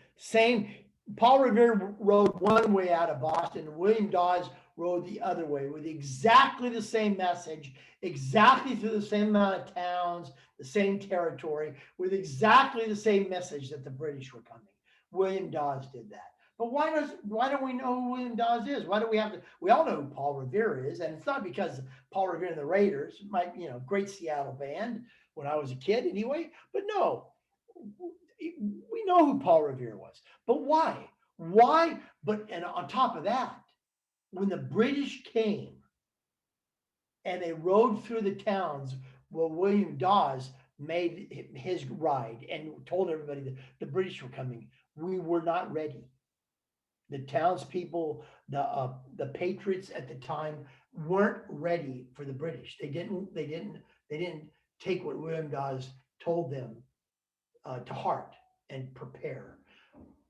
Paul Revere rode one way out of Boston. William Dawes rode the other way with exactly the same message, exactly through the same amount of towns, the same territory, with exactly the same message that the British were coming. William Dawes did that. But why don't we know who William Dawes is? Why do we have to? We all know who Paul Revere is, and it's not because Paul Revere and the Raiders, great Seattle band when I was a kid anyway. But no, we know who Paul Revere was. But why? Why? And on top of that, when the British came and they rode through the towns, well, William Dawes made his ride and told everybody that the British were coming. We were not ready. The townspeople, the patriots at the time weren't ready for the British. They didn't take what William Dawes told them to heart and prepare.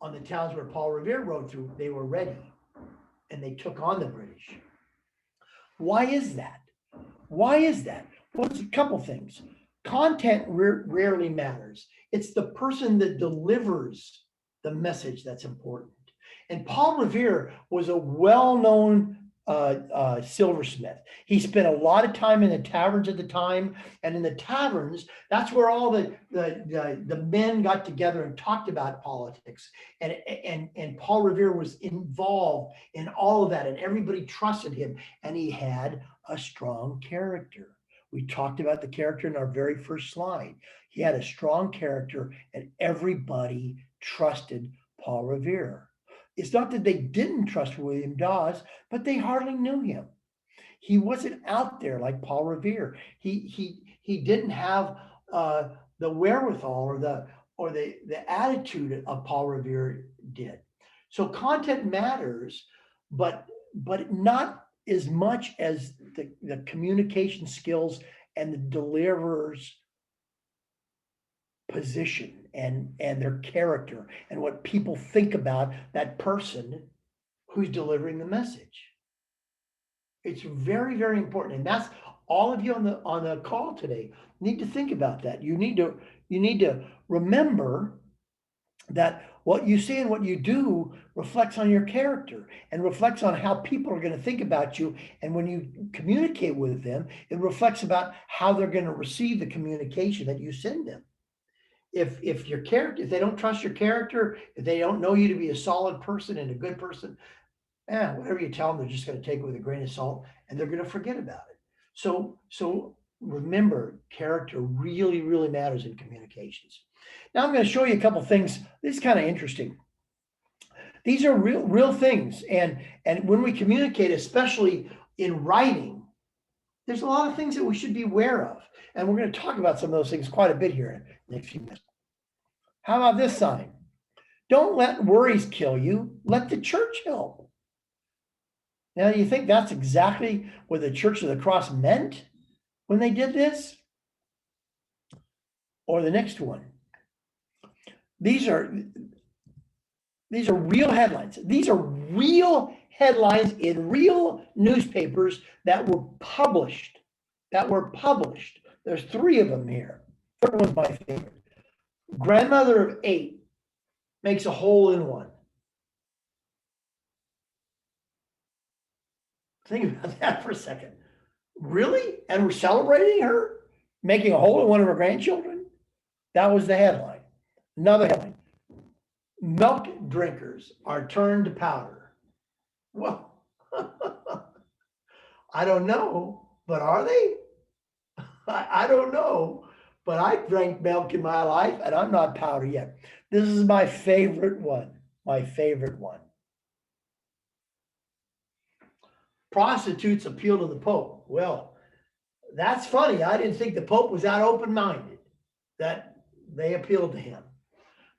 On the towns where Paul Revere rode through, they were ready and they took on the British. Why is that? Why is that? Well, it's a couple things. Content rarely matters. It's the person that delivers the message that's important. And Paul Revere was a well-known silversmith. He spent a lot of time in the taverns at the time, and in the taverns, that's where all the men got together and talked about politics. And Paul Revere was involved in all of that, and everybody trusted him, and he had a strong character. We talked about the character in our very first slide. He had a strong character, and everybody trusted Paul Revere. It's not that they didn't trust William Dawes, but they hardly knew him. He wasn't out there like Paul Revere. He didn't have the wherewithal or the attitude of Paul Revere did. So content matters, but not as much as the communication skills and the deliverer's position and their character and what people think about that person who's delivering the message. It's very, very important. And that's all of you on the call today need to think about that. You need to remember that what you say and what you do reflects on your character and reflects on how people are going to think about you. And when you communicate with them, it reflects about how they're going to receive the communication that you send them. If your character, if they don't trust your character, if they don't know you to be a solid person and a good person, whatever you tell them, they're just going to take it with a grain of salt and they're going to forget about it. So remember, character really, really matters in communications. Now I'm going to show you a couple things. This is kind of interesting. These are real things. And when we communicate, especially in writing, there's a lot of things that we should be aware of. And we're going to talk about some of those things quite a bit here in the next few minutes. How about this sign? Don't let worries kill you. Let the church help. Now, you think that's exactly what the Church of the Cross meant when they did this? Or the next one. These are real headlines. These are real headlines in real newspapers that were published. There's 3 of them here. Third one's my favorite. Grandmother of 8 makes a hole in one. Think about that for a second. Really? And we're celebrating her making a hole in one of her grandchildren? That was the headline. Another headline. Milk drinkers are turned to powder. Well, I don't know, but are they? I don't know, but I drank milk in my life and I'm not powder yet. This is my favorite one. Prostitutes appeal to the Pope. Well, that's funny. I didn't think the Pope was that open-minded that they appealed to him.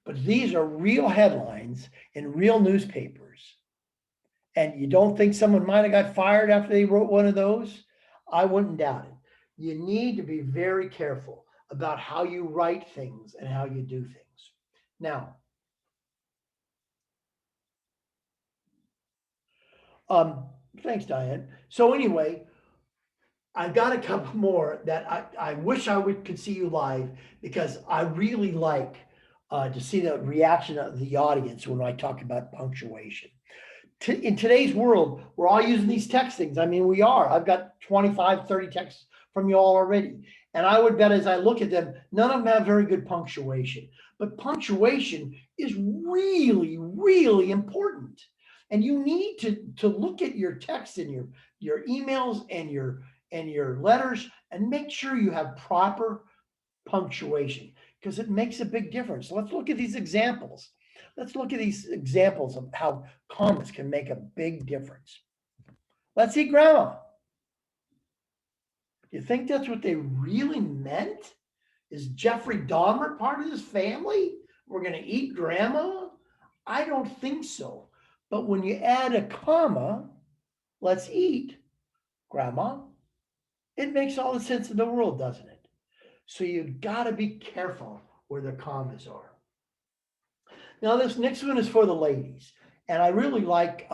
But these are real headlines in real newspapers. And you don't think someone might have got fired after they wrote one of those? I wouldn't doubt it. You need to be very careful about how you write things and how you do things. Now, thanks, Diane. So anyway, I've got a couple more that I wish I could see you live, because I really like to see the reaction of the audience when I talk about punctuation. In today's world, we're all using these text things. I mean, we are. I've got 25, 30 texts from you all already. And I would bet as I look at them, none of them have very good punctuation. But punctuation is really, really important. And you need to look at your text and your emails and your letters and make sure you have proper punctuation, because it makes a big difference. Let's look at these examples. Let's look at these examples of how commas can make a big difference. Let's see grandma. You think that's what they really meant? Is Jeffrey Dahmer part of this family? We're going to eat grandma? I don't think so. But when you add a comma, let's eat, Grandma, it makes all the sense in the world, doesn't it? So you've got to be careful where the commas are. Now, this next one is for the ladies. And I really like,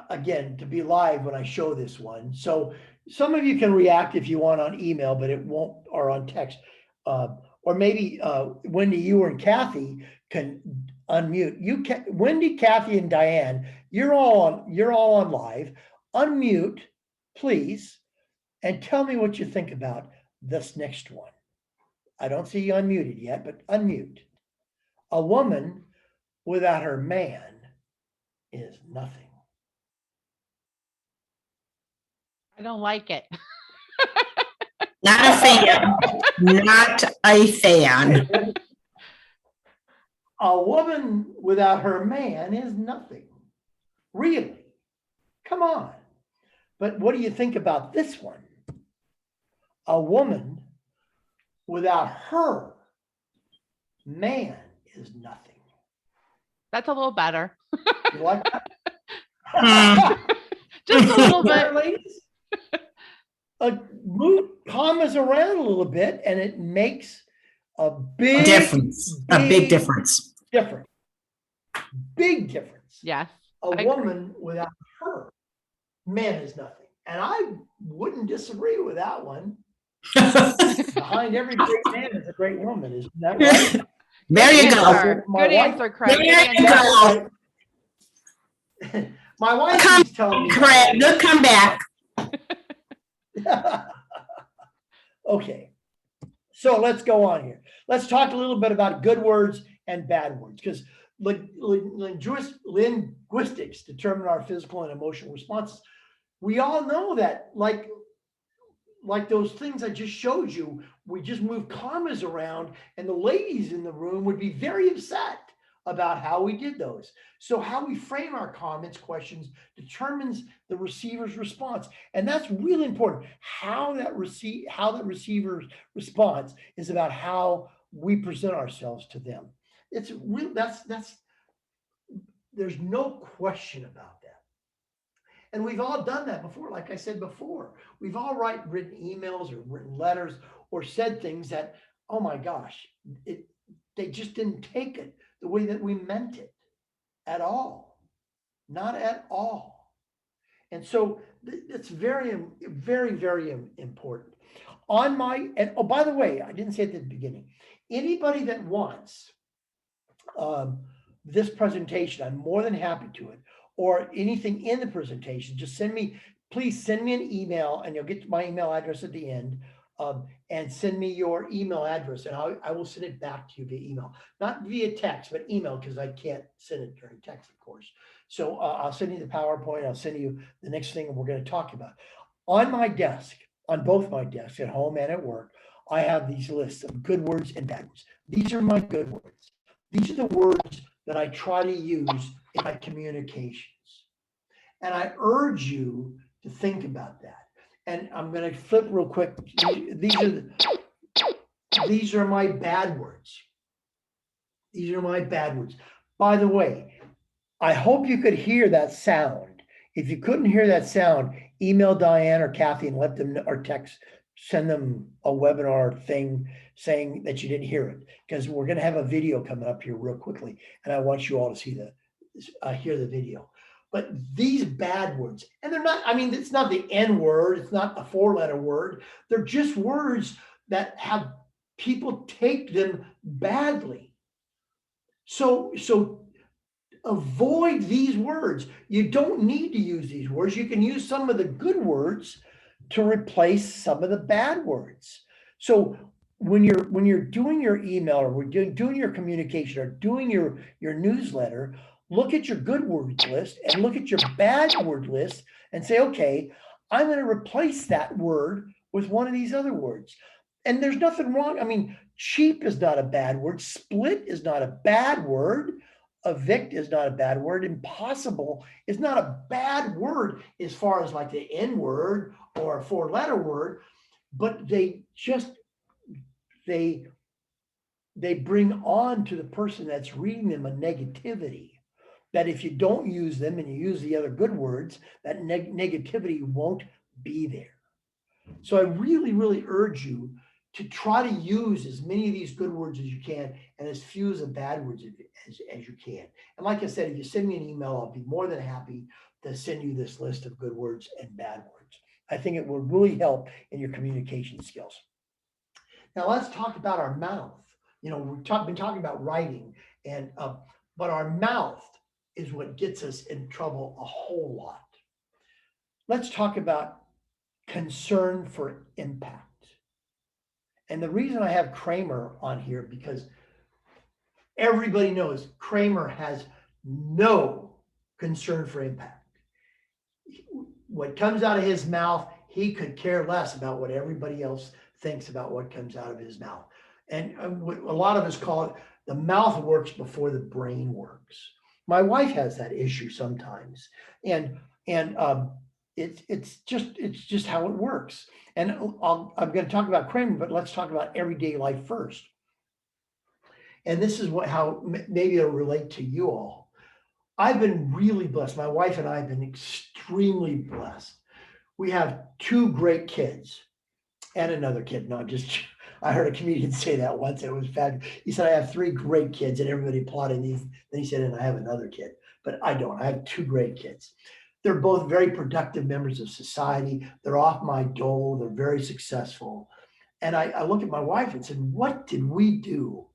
again, to be live when I show this one. So some of you can react if you want on email, but it won't, or on text. Or maybe Wendy, you and Kathy can unmute. You can, Wendy, Kathy, and Diane, you're all on live. Unmute, please, and tell me what you think about this next one. I don't see you unmuted yet, but unmute. A woman without her man is nothing. I don't like it. Not a fan. Not a fan. A woman without her man is nothing. Really? Come on. But what do you think about this one? A woman without her man is nothing. That's a little better. You like that? Just a little Yeah, bit. ladies. Move commas around a little bit and it makes a big Difference. A big difference. difference. Big difference. Yes. A I agree. woman without her man is nothing. And I wouldn't disagree with that one. Behind every great man is a great woman, isn't that right? There you Good go. answer. My Good wife- answer, Craig. Good There you answer. go. My wife Come- keeps telling me. Correct. Good comeback. Okay, so let's go on here. Let's talk a little bit about good words and bad words, because linguistics determine our physical and emotional responses. We all know that, like those things I just showed you, we just move commas around, and the ladies in the room would be very upset about how we did those. So how we frame our comments, questions, determines the receiver's response. And that's really important. How that receiver's response is about how we present ourselves to them. It's real, there's no question about that. And we've all done that before. Like I said before, we've all written emails or written letters or said things that, oh my gosh, they just didn't take it the way that we meant it at all. Not at all. And so it's very, very, very important. And oh, by the way, I didn't say it at the beginning. Anybody that wants this presentation, I'm more than happy to it, or anything in the presentation, just please send me an email, and you'll get my email address at the end, and send me your email address, and I will send it back to you via email, not via text, but email, because I can't send it during text, of course. So I'll send you the PowerPoint. I'll send you the next thing we're going to talk about. On my desk, on both my desks, at home and at work, I have these lists of good words and bad words. These are my good words. These are the words that I try to use in my communications. And I urge you to think about that. And I'm going to flip real quick. These are my bad words. These are my bad words. By the way, I hope you could hear that sound. If you couldn't hear that sound, email Diane or Kathy and let them, or send them a webinar thing saying that you didn't hear it, because we're going to have a video coming up here real quickly, and I want you all to see hear the video. But these bad words, and they're not, I mean, it's not the N word, it's not a 4-letter word. They're just words that have people take them badly. So avoid these words. You don't need to use these words. You can use some of the good words to replace some of the bad words. So when you're doing your email, or we're doing your communication, or doing your newsletter, look at your good word list and look at your bad word list and say, okay, I'm going to replace that word with one of these other words. And there's nothing wrong. I mean, cheap is not a bad word. Split is not a bad word. Evict is not a bad word. Impossible is not a bad word as far as like the N word or a 4-letter word, but they bring on to the person that's reading them a negativity. that if you don't use them and you use the other good words, that negativity won't be there. So I really, really urge you to try to use as many of these good words as you can and as few of the bad words as you can. And like I said, if you send me an email, I'll be more than happy to send you this list of good words and bad words. I think it will really help in your communication skills. Now let's talk about our mouth. You know, we've been talking about writing, and but our mouth is what gets us in trouble a whole lot. Let's talk about concern for impact. And the reason I have Kramer on here, because everybody knows Kramer has no concern for impact. What comes out of his mouth, he could care less about what everybody else thinks about what comes out of his mouth. And a lot of us call it the mouth works before the brain works. My wife has that issue sometimes, and it's just how it works. And I'm going to talk about Kramer, but let's talk about everyday life first. And this is how maybe it'll relate to you all. I've been really blessed. My wife and I have been extremely blessed. We have 2 great kids and another kid. No, I heard a comedian say that once. It was fabulous. He said, I have 3 great kids, and everybody applauded. Then he said, and I have another kid, but I don't. I have 2 great kids. They're both very productive members of society. They're off my dole. They're very successful. And I look at my wife and said, what did we do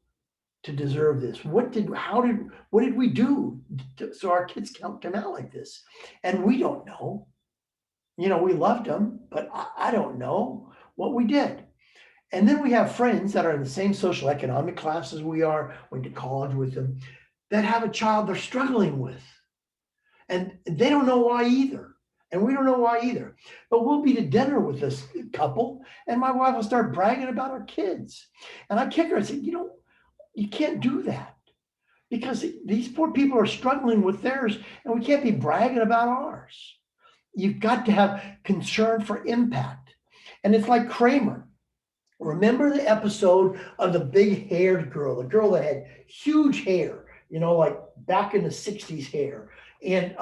to deserve this? What did we do so our kids come out like this? And we don't know. You know, we loved them, but I don't know what we did. And then we have friends that are in the same social economic class as we are, went to college with them, that have a child they're struggling with. And they don't know why either. And we don't know why either. But we'll be to dinner with this couple, and my wife will start bragging about our kids. And I kick her and say, you can't do that, because these poor people are struggling with theirs, and we can't be bragging about ours. You've got to have concern for impact. And it's like Kramer. Remember the episode of the big haired girl, the girl that had huge hair, like back in the 60s hair. And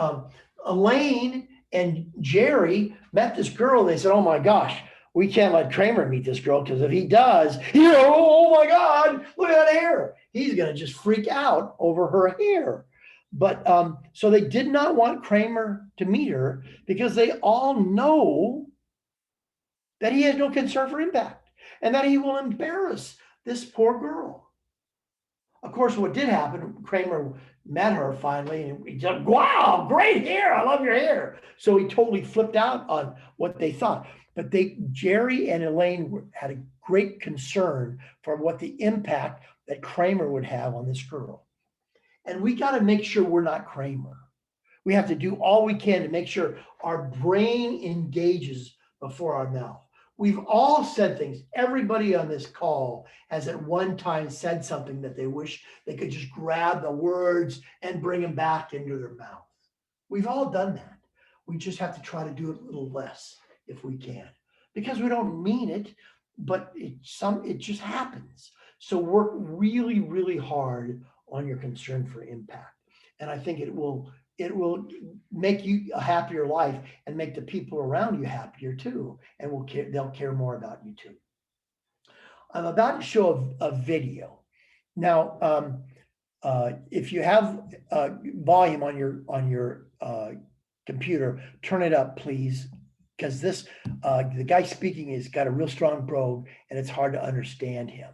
Elaine and Jerry met this girl. They said, oh my gosh, we can't let Kramer meet this girl, because if he does, oh my God, look at that hair. He's going to just freak out over her hair. But so they did not want Kramer to meet her, because they all know that he has no concern for impact and that he will embarrass this poor girl. Of course, what did happen, Kramer met her finally, and he said, wow, great hair. I love your hair. So he totally flipped out on what they thought. But Jerry and Elaine had a great concern for what the impact that Kramer would have on this girl. And we got to make sure we're not Kramer. We have to do all we can to make sure our brain engages before our mouth. We've all said things. Everybody on this call has at one time said something that they wish they could just grab the words and bring them back into their mouth. We've all done that. We just have to try to do it a little less if we can, because we don't mean it, but it just happens. So work really, really hard on your concern for impact. And I think it will make you a happier life and make the people around you happier too. And they'll care more about you too. I'm about to show a video. Now, if you have volume on your computer, turn it up, please, because the guy speaking has got a real strong brogue and it's hard to understand him.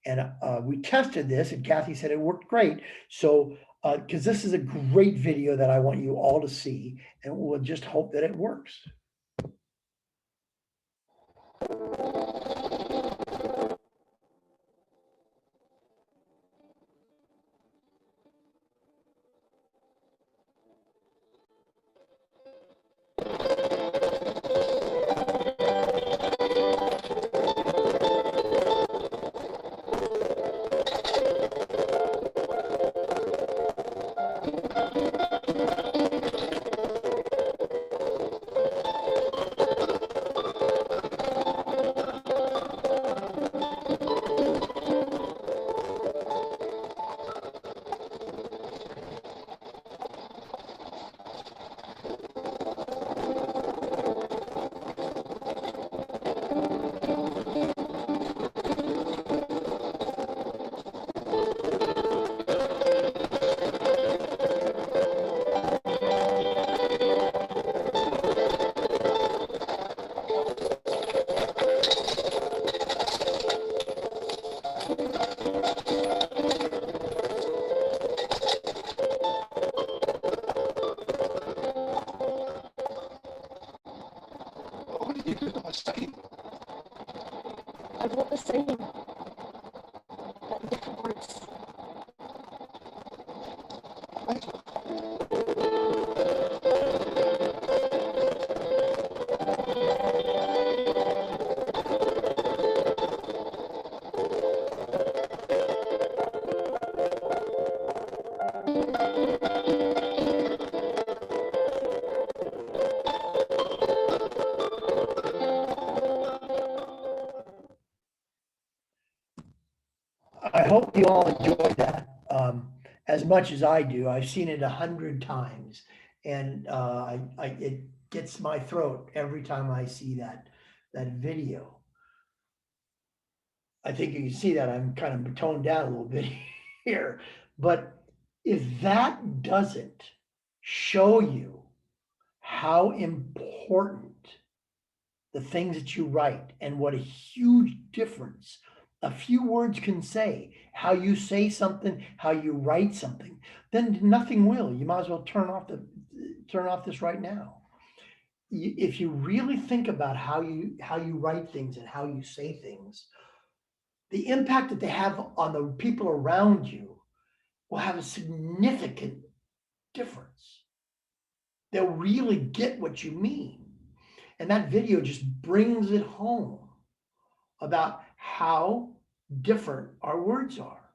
And we tested this, and Kathy said it worked great. So, because this is a great video that I want you all to see, and we'll just hope that it works. I wrote the same, but different words. I hope you all enjoyed that as much as I do. I've seen it 100 times, and it gets my throat every time I see that video. I think you can see that I'm kind of toned down a little bit here, but if that doesn't show you how important the things that you write and what a huge difference a few words can say, how you say something, how you write something, then nothing will. You might as well turn off this right now. If you really think about how you write things and how you say things, the impact that they have on the people around you will have a significant difference. They'll really get what you mean. And that video just brings it home about how different our words are.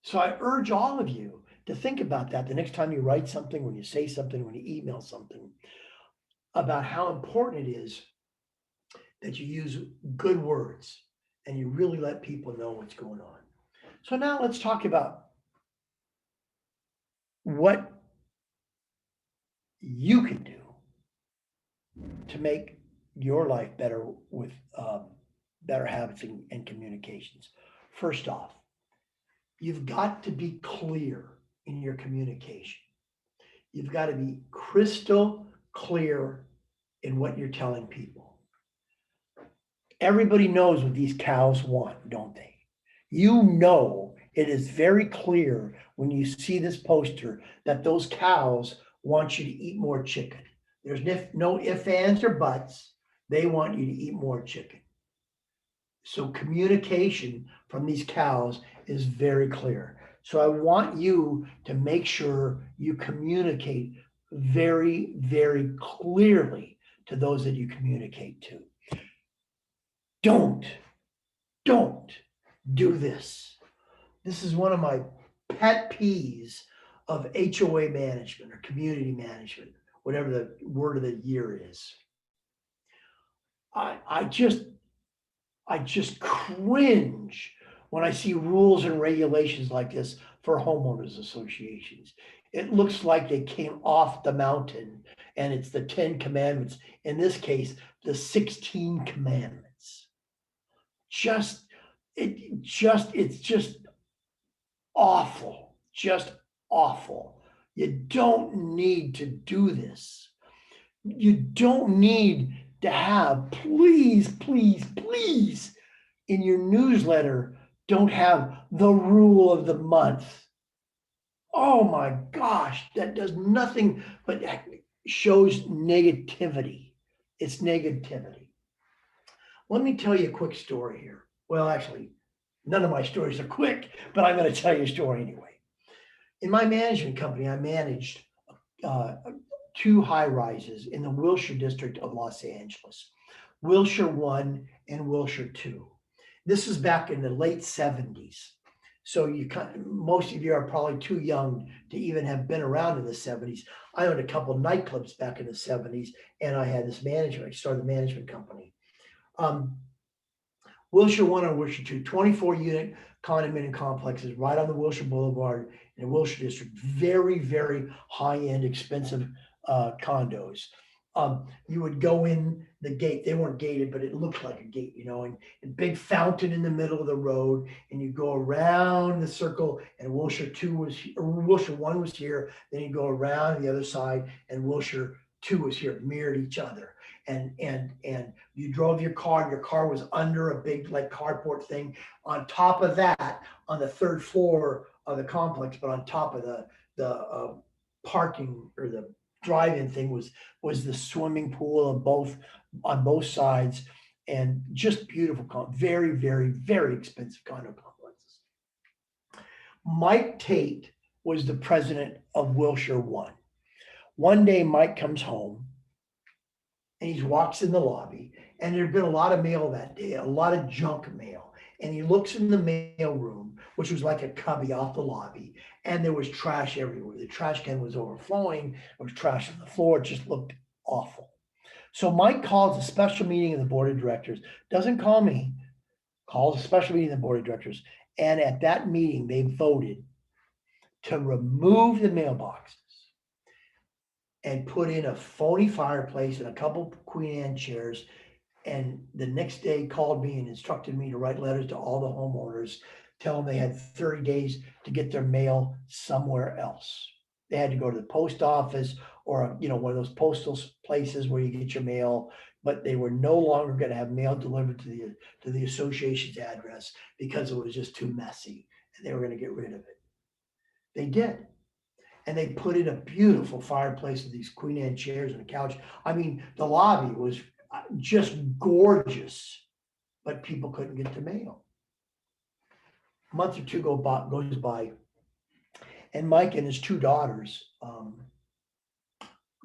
So I urge all of you to think about that the next time you write something, when you say something, when you email something, about how important it is that you use good words and you really let people know what's going on. So now let's talk about what you can do to make your life better with better habits and communications. First off, you've got to be clear in your communication. You've got to be crystal clear in what you're telling people. Everybody knows what these cows want, don't they? You know, it is very clear when you see this poster that those cows want you to eat more chicken. There's no ifs, ands, or buts. They want you to eat more chicken. So communication from these cows is very clear. So I want you to make sure you communicate very, very clearly to those that you communicate to. Don't do this. This is one of my pet peeves of HOA management or community management, whatever the word of the year is. I just cringe when I see rules and regulations like this for homeowners associations. It looks like they came off the mountain and it's the 10 commandments. In this case, the 16 commandments. It's just awful, just awful. You don't need to do this. You don't need to have, please, in your newsletter, don't have the rule of the month. Oh my gosh, that does nothing but shows negativity. It's negativity. Let me tell you a quick story here. Well, actually, none of my stories are quick, but I'm going to tell you a story anyway. In my management company, I managed 2 high-rises in the Wilshire district of Los Angeles, Wilshire 1 and Wilshire 2. This is back in the late 70s. So most of you are probably too young to even have been around in the 70s. I owned a couple of nightclubs back in the 70s, and I had this management. I started the management company. Wilshire 1 and Wilshire 2, 24-unit condominium complexes right on the Wilshire Boulevard in the Wilshire district. Very, very high-end, expensive condos. You would go in the gate. They weren't gated, but it looked like a gate, and a big fountain in the middle of the road. And you go around the circle, and Wilshire 1 was here. Then you go around the other side, and Wilshire 2 was here, mirrored each other. And you drove your car, and your car was under a big like cardboard thing. On top of that, on the 3rd floor of the complex, but on top of the parking or the drive-in thing was the swimming pool on both sides, and just beautiful, very, very, very expensive condo complexes. Mike Tate was the president of Wilshire One. One day Mike comes home and he walks in the lobby, and there'd been a lot of mail that day, a lot of junk mail. And he looks in the mail room, which was like a cubby off the lobby, and there was trash everywhere. The trash can was overflowing. There was trash on the floor. It just looked awful. So Mike calls a special meeting of the board of directors, doesn't call me, calls a special meeting of the board of directors. And at that meeting, they voted to remove the mailboxes and put in a phony fireplace and a couple Queen Anne chairs. And the next day called me and instructed me to write letters to all the homeowners, tell them they had 30 days to get their mail somewhere else. They had to go to the post office or, one of those postal places where you get your mail, but they were no longer going to have mail delivered to the association's address because it was just too messy, and they were going to get rid of it. They did. And they put in a beautiful fireplace with these Queen Anne chairs and a couch. I mean, the lobby was just gorgeous, but people couldn't get the mail. A month or two goes by, and Mike and his two daughters, I'm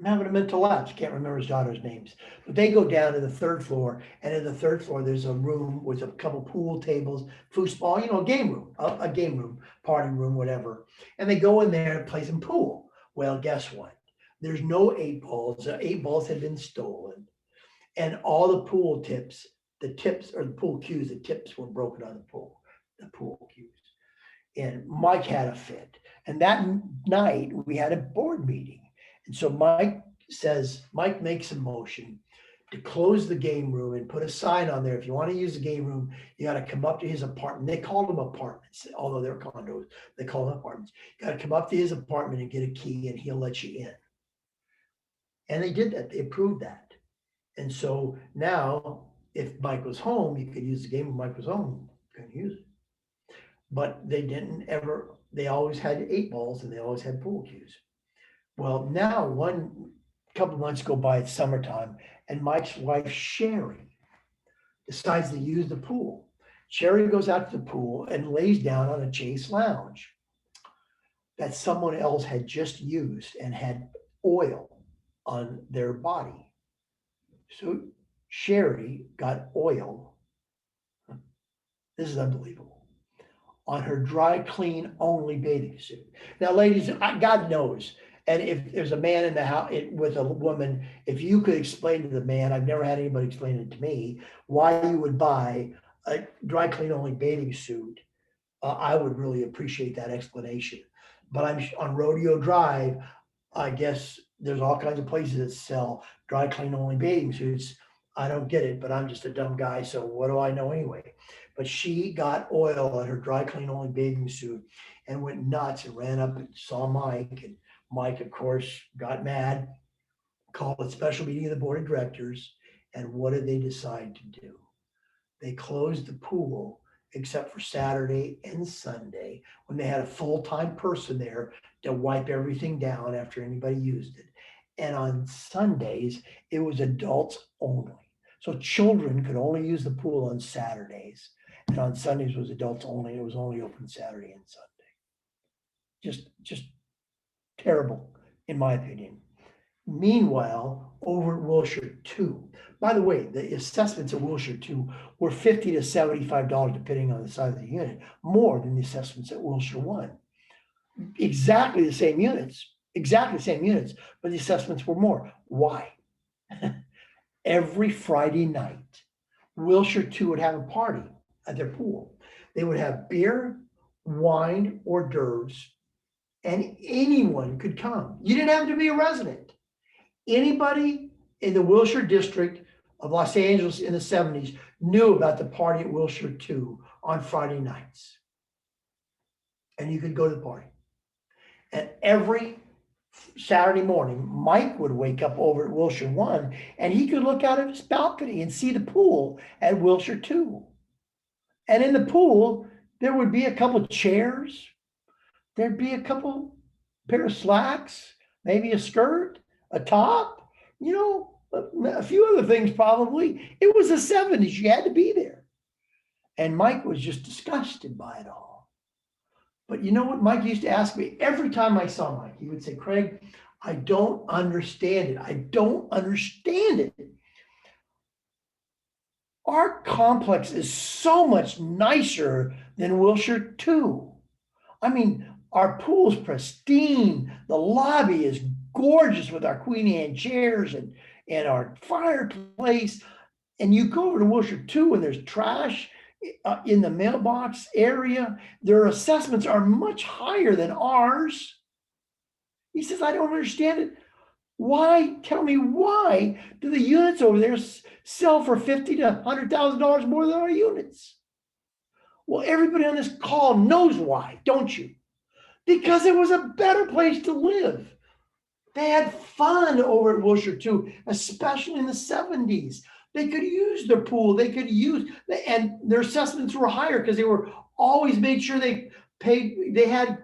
having a mental lapse, can't remember his daughter's names, but they go down to the third floor, and in the third floor, there's a room with a couple pool tables, foosball, a game room, party room, whatever. And they go in there and play some pool. Well, guess what? There's no 8 balls. The 8 balls had been stolen. And all the pool tips, the pool cues, the tips were broken on the pool cues. And Mike had a fit. And that night we had a board meeting. And so Mike makes a motion to close the game room and put a sign on there. If you want to use the game room, you got to come up to his apartment. They called them apartments, although they're condos. They call them apartments. You got to come up to his apartment and get a key, and he'll let you in. And they did that. They approved that. And so now, if Mike was home, you could use the game. If Mike was home, you couldn't use it. But they didn't ever. They always had 8 balls, and they always had pool cues. Well, now couple months go by, it's summertime, and Mike's wife, Sherry, decides to use the pool. Sherry goes out to the pool and lays down on a Chase lounge that someone else had just used and had oil on their body. So Sherry got oil. This is unbelievable. On her dry clean only bathing suit. Now, ladies, God knows. And if there's a man in the house with a woman, if you could explain to the man, I've never had anybody explain it to me, why you would buy a dry clean only bathing suit, I would really appreciate that explanation. But I'm on Rodeo Drive, I guess there's all kinds of places that sell dry clean only bathing suits. I don't get it, but I'm just a dumb guy, so what do I know anyway? But she got oil on her dry clean only bathing suit and went nuts and ran up and saw Mike, and Mike, of course, got mad, called a special meeting of the board of directors, and what did they decide to do? They closed the pool except for Saturday and Sunday, when they had a full-time person there to wipe everything down after anybody used it. And on Sundays, it was adults only. So children could only use the pool on Saturdays, and on Sundays was adults only. It was only open Saturday and Sunday. Just terrible, in my opinion. Meanwhile, over at Wilshire 2, by the way, the assessments at Wilshire 2 were $50 to $75, depending on the size of the unit, more than the assessments at Wilshire 1. Exactly the same units, but the assessments were more. Why? Every Friday night, Wilshire 2 would have a party at their pool. They would have beer, wine, hors d'oeuvres, and anyone could come. You didn't have to be a resident. Anybody in the Wilshire district of Los Angeles in the 70s knew about the party at Wilshire 2 on Friday nights. And you could go to the party. And every Saturday morning, Mike would wake up over at Wilshire 1, and he could look out of his balcony and see the pool at Wilshire 2. And in the pool, there would be a couple of chairs. There'd be a couple pair of slacks, maybe a skirt, a top, a few other things probably. It was the 70s. You had to be there. And Mike was just disgusted by it all. But you know what Mike used to ask me every time I saw Mike? He would say, Craig, I don't understand it. I don't understand it. Our complex is so much nicer than Wilshire 2. I mean, our pool's pristine. The lobby is gorgeous with our Queen Anne chairs and our fireplace. And you go over to Wilshire 2 and there's trash in the mailbox area. Their assessments are much higher than ours. He says, I don't understand it. Why? Tell me, why do the units over there sell for $50,000 to $100,000 more than our units? Well, everybody on this call knows why, don't you? Because it was a better place to live. They had fun over at Wilshire 2, especially in the 70s. They could use their pool. They could use, and their assessments were higher because they were always made sure they had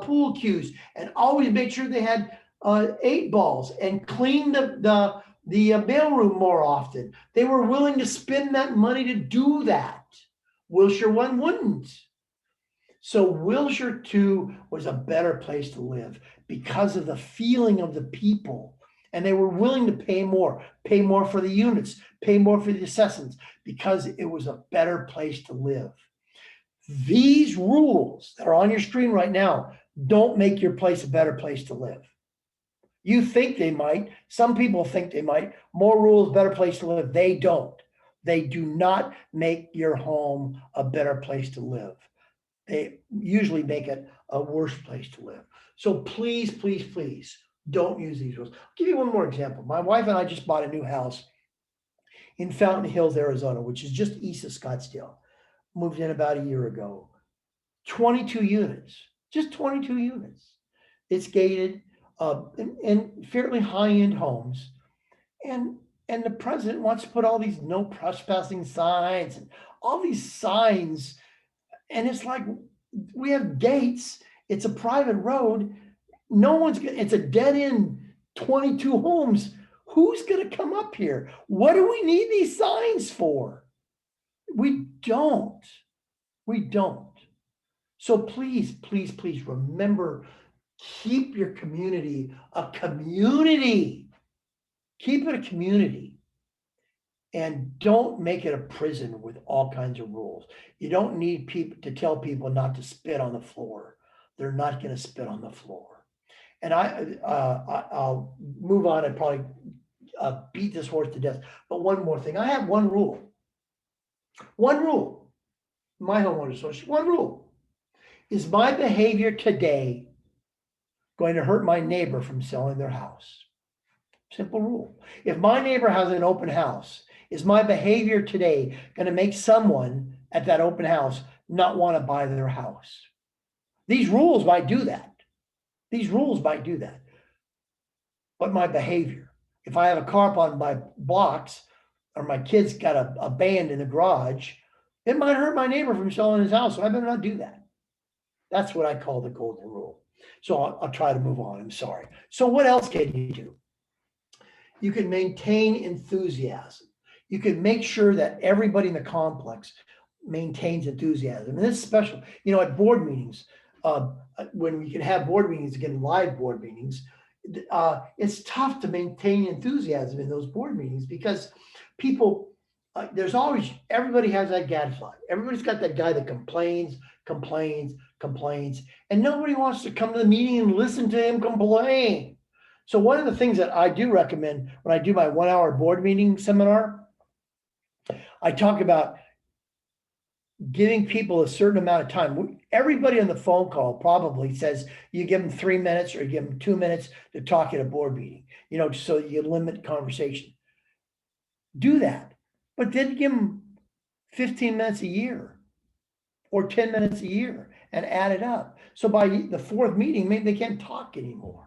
pool cues, and always made sure they had 8 balls and cleaned the mailroom more often. They were willing to spend that money to do that. Wilshire 1 wouldn't. So Wilshire 2 was a better place to live because of the feeling of the people. And they were willing to pay more for the units, pay more for the assessments, because it was a better place to live. These rules that are on your screen right now don't make your place a better place to live. You think they might. Some people think they might. More rules, better place to live. They don't. They do not make your home a better place to live. They usually make it a worse place to live. So please, please, please don't use these rules. I'll give you one more example. My wife and I just bought a new house in Fountain Hills, Arizona, which is just east of Scottsdale. Moved in about a year ago. 22 units, just 22 units. It's gated and fairly high-end homes. And the president wants to put all these no trespassing signs and all these signs. And it's like, we have gates. It's a private road. It's a dead end, 22 homes. Who's going to come up here? What do we need these signs for? We don't. So please, please, please remember, keep your community a community. Keep it a community. And don't make it a prison with all kinds of rules. You don't need people to tell people not to spit on the floor. They're not going to spit on the floor. And I'll move on and probably beat this horse to death. But one more thing. I have one rule. One rule. My homeowners association. One rule. Is my behavior today going to hurt my neighbor from selling their house? Simple rule. If my neighbor has an open house, is my behavior today going to make someone at that open house not want to buy their house? These rules might do that. But my behavior, if I have a carp on my blocks or my kid's got a band in the garage, it might hurt my neighbor from selling his house. So I better not do that. That's what I call the golden rule. So I'll try to move on. I'm sorry. So what else can you do? You can maintain enthusiasm. You can make sure that everybody in the complex maintains enthusiasm. And this is special. At board meetings, when we can have board meetings, again, live board meetings, it's tough to maintain enthusiasm in those board meetings because people, everybody has that gadfly. Everybody's got that guy that complains, and nobody wants to come to the meeting and listen to him complain. So one of the things that I do recommend when I do my 1-hour board meeting seminar, I talk about giving people a certain amount of time. Everybody on the phone call probably says you give them 3 minutes or you give them 2 minutes to talk at a board meeting, so you limit conversation. Do that, but then give them 15 minutes a year or 10 minutes a year and add it up. So by the 4th meeting, maybe they can't talk anymore.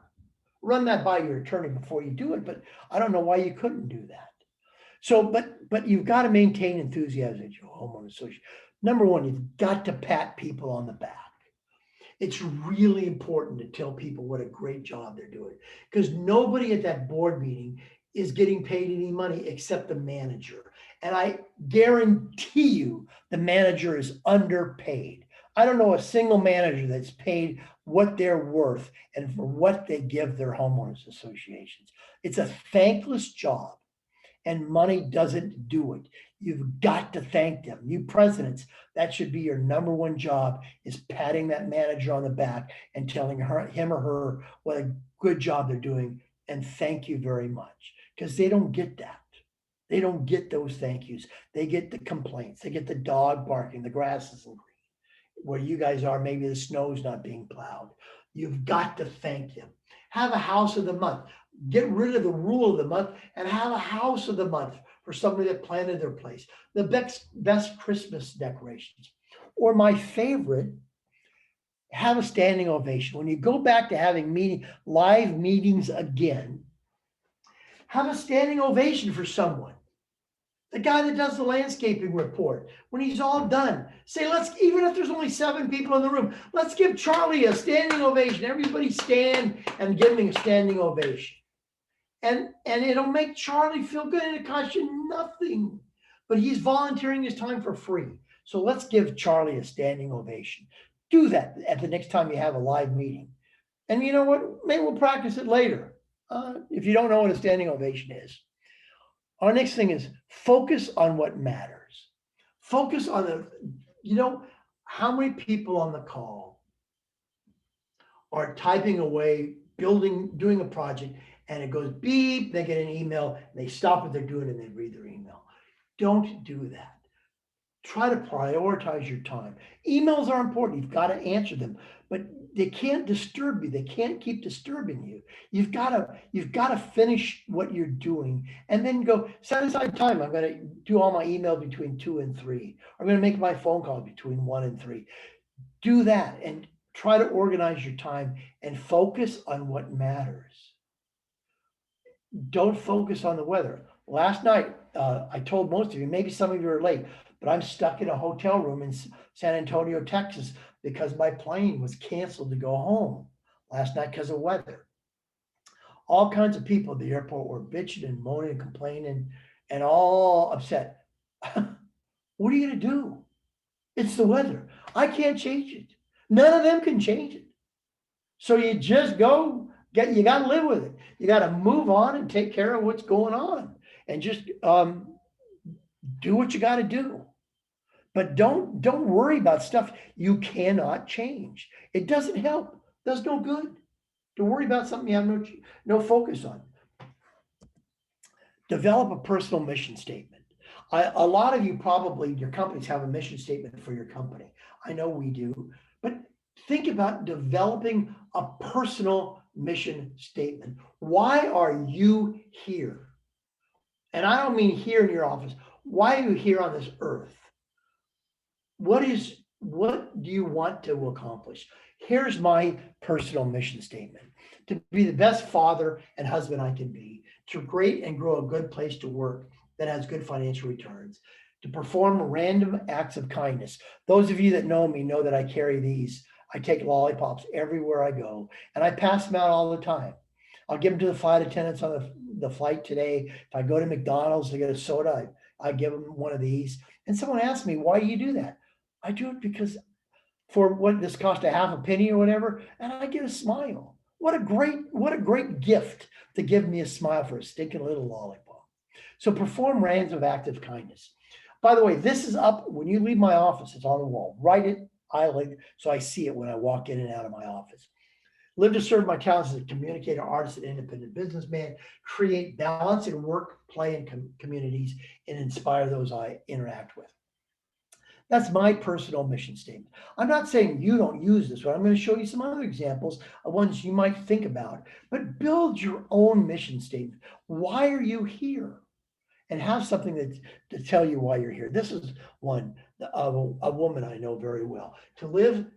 Run that by your attorney before you do it, but I don't know why you couldn't do that. So, but you've got to maintain enthusiasm at your homeowner association. Number one, you've got to pat people on the back. It's really important to tell people what a great job they're doing, because nobody at that board meeting is getting paid any money except the manager. And I guarantee you the manager is underpaid. I don't know a single manager that's paid what they're worth and for what they give their homeowners associations. It's a thankless job, and money doesn't do it. You've got to thank them. You presidents, that should be your number one job, is patting that manager on the back and telling him or her what a good job they're doing and thank you very much, because they don't get that. They don't get those thank yous. They get the complaints. They get the dog barking, the grass isn't green. Where you guys are, maybe the snow's not being plowed. You've got to thank them. Have a house of the month. Get rid of the rule of the month and have a house of the month for somebody that planted their place. The best Christmas decorations. Or my favorite, have a standing ovation. When you go back to having live meetings again, have a standing ovation for someone. The guy that does the landscaping report, when he's all done, say, even if there's only 7 people in the room, let's give Charlie a standing ovation. Everybody stand and give him a standing ovation. And it'll make Charlie feel good, and it costs you nothing, but he's volunteering his time for free. So let's give Charlie a standing ovation. Do that at the next time you have a live meeting. And you know what? Maybe we'll practice it later. If you don't know what a standing ovation is. Our next thing is focus on what matters. Focus on how many people on the call are typing away, doing a project, and it goes beep, they get an email, and they stop what they're doing and they read their email. Don't do that. Try to prioritize your time. Emails are important. You've got to answer them, but they can't disturb you. They can't keep disturbing you. You've got to finish what you're doing and then go set aside time. I'm going to do all my email between 2 and 3. I'm going to make my phone call between 1 and 3. Do that and try to organize your time and focus on what matters. Don't focus on the weather. Last night, I told most of you, maybe some of you are late, but I'm stuck in a hotel room in San Antonio, Texas, because my plane was canceled to go home last night because of weather. All kinds of people at the airport were bitching and moaning and complaining and all upset. What are you going to do? It's the weather. I can't change it. None of them can change it. So you just you got to live with it. You got to move on and take care of what's going on and just do what you got to do. But don't worry about stuff you cannot change. It doesn't help. It does no good to worry about something you have no focus on. Develop a personal mission statement. A lot of you probably, your companies have a mission statement for your company. I know we do, but think about developing a personal mission statement. Why are you here? And I don't mean here in your office. Why are you here on this earth? What do you want to accomplish? Here's my personal mission statement: to be the best father and husband I can be, to create and grow a good place to work that has good financial returns, to perform random acts of kindness. Those of you that know me know that I carry these. I take lollipops everywhere I go, and I pass them out all the time. I'll give them to the flight attendants on the flight today. If I go to McDonald's to get a soda, I give them one of these. And someone asked me, why do you do that? I do it because for what this cost, a half a penny or whatever, and I get a smile. What a great gift to give me a smile for a stinking little lollipop. So perform random acts of kindness. By the way, this is up when you leave my office. It's on the wall. Write it, so I see it when I walk in and out of my office. Live to serve my talents as a communicator, artist, and independent businessman. Create balance in work, play, and communities, and inspire those I interact with. That's my personal mission statement. I'm not saying you don't use this one. I'm going to show you some other examples of ones you might think about, but build your own mission statement. Why are you here? And have something to tell you why you're here. This is one, a woman I know very well. To live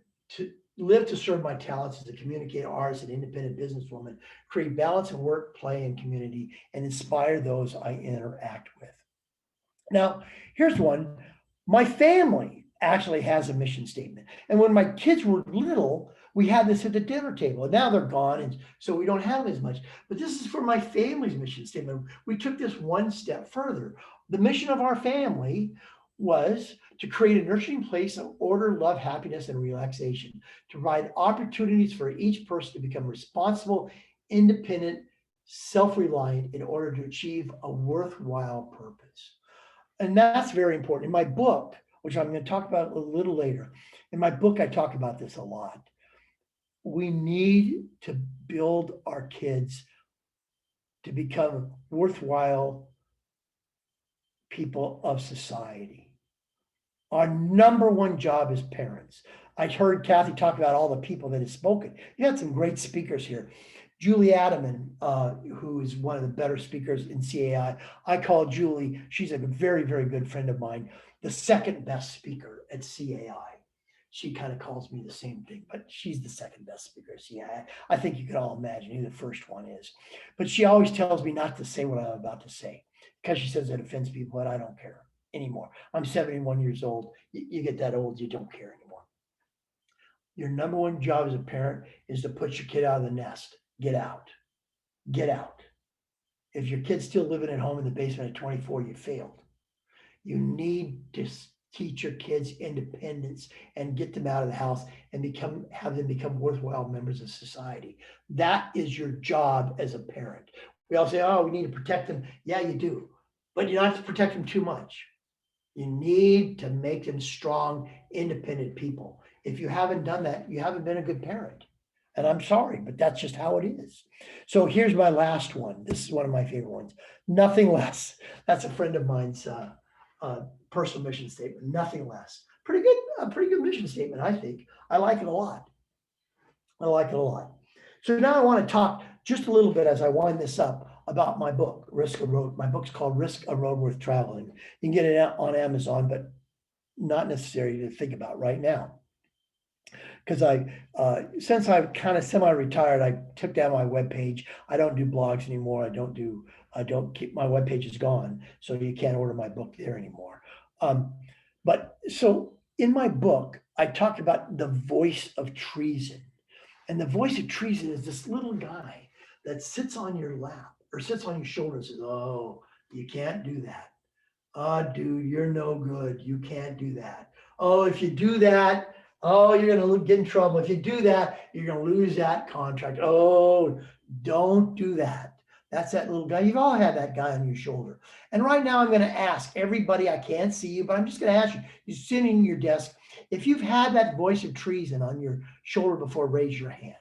to serve my talents as a communicator, artist, and independent businesswoman, create balance in work, play, and community, and inspire those I interact with. Now, here's one. My family actually has a mission statement. And when my kids were little, We had this at the dinner table, and now they're gone, and so we don't have as much. But this is for my family's mission statement. We took this one step further. The mission of our family was to create a nurturing place of order, love, happiness, and relaxation, to provide opportunities for each person to become responsible, independent, self-reliant in order to achieve a worthwhile purpose. And that's very important. In my book, which I'm going to talk about a little later, in my book, I talk about this a lot. We need to build our kids to become worthwhile people of society. Our number one job as parents. I heard Kathy talk about all the people that have spoken. You had some great speakers here. Julie Adaman, who is one of the better speakers in CAI. I call Julie, she's a very, very good friend of mine, the second best speaker at CAI. She kind of calls me the same thing, but she's the second best speaker at CAI. I think you can all imagine who the first one is. But she always tells me not to say what I'm about to say because she says it offends people, and I don't care anymore. I'm 71 years old. You get that old, you don't care anymore. Your number one job as a parent is to put your kid out of the nest. Get out. Get out. If your kid's still living at home in the basement at 24, you failed. You need to teach your kids independence and get them out of the house and have them become worthwhile members of society. That is your job as a parent. We all say, oh, we need to protect them. Yeah, you do. But you don't have to protect them too much. You need to make them strong, independent people. If you haven't done that, you haven't been a good parent. And I'm sorry, but that's just how it is. So here's my last one. This is one of my favorite ones. Nothing less. That's a friend of mine's personal mission statement. Nothing less. Pretty good mission statement, I think. I like it a lot. I like it a lot. So now I want to talk just a little bit as I wind this up about my book, Risk a Road. My book's called Risk a Road Worth Traveling. You can get it out on Amazon, but not necessary to think about right now. Because since I've kind of semi-retired, I took down my webpage. I don't do blogs anymore. I don't keep, my webpage is gone. So you can't order my book there anymore. But so in my book, I talk about the voice of treason. And the voice of treason is this little guy that sits on your lap or sits on your shoulder and says, oh, you can't do that. Oh, dude, you're no good. You can't do that. Oh, if you do that, oh, you're going to get in trouble. If you do that, you're going to lose that contract. Oh, don't do that. That's that little guy. You've all had that guy on your shoulder. And right now I'm going to ask everybody, I can't see you, but I'm just going to ask you, you're sitting in your desk. If you've had that voice of treason on your shoulder before, raise your hand.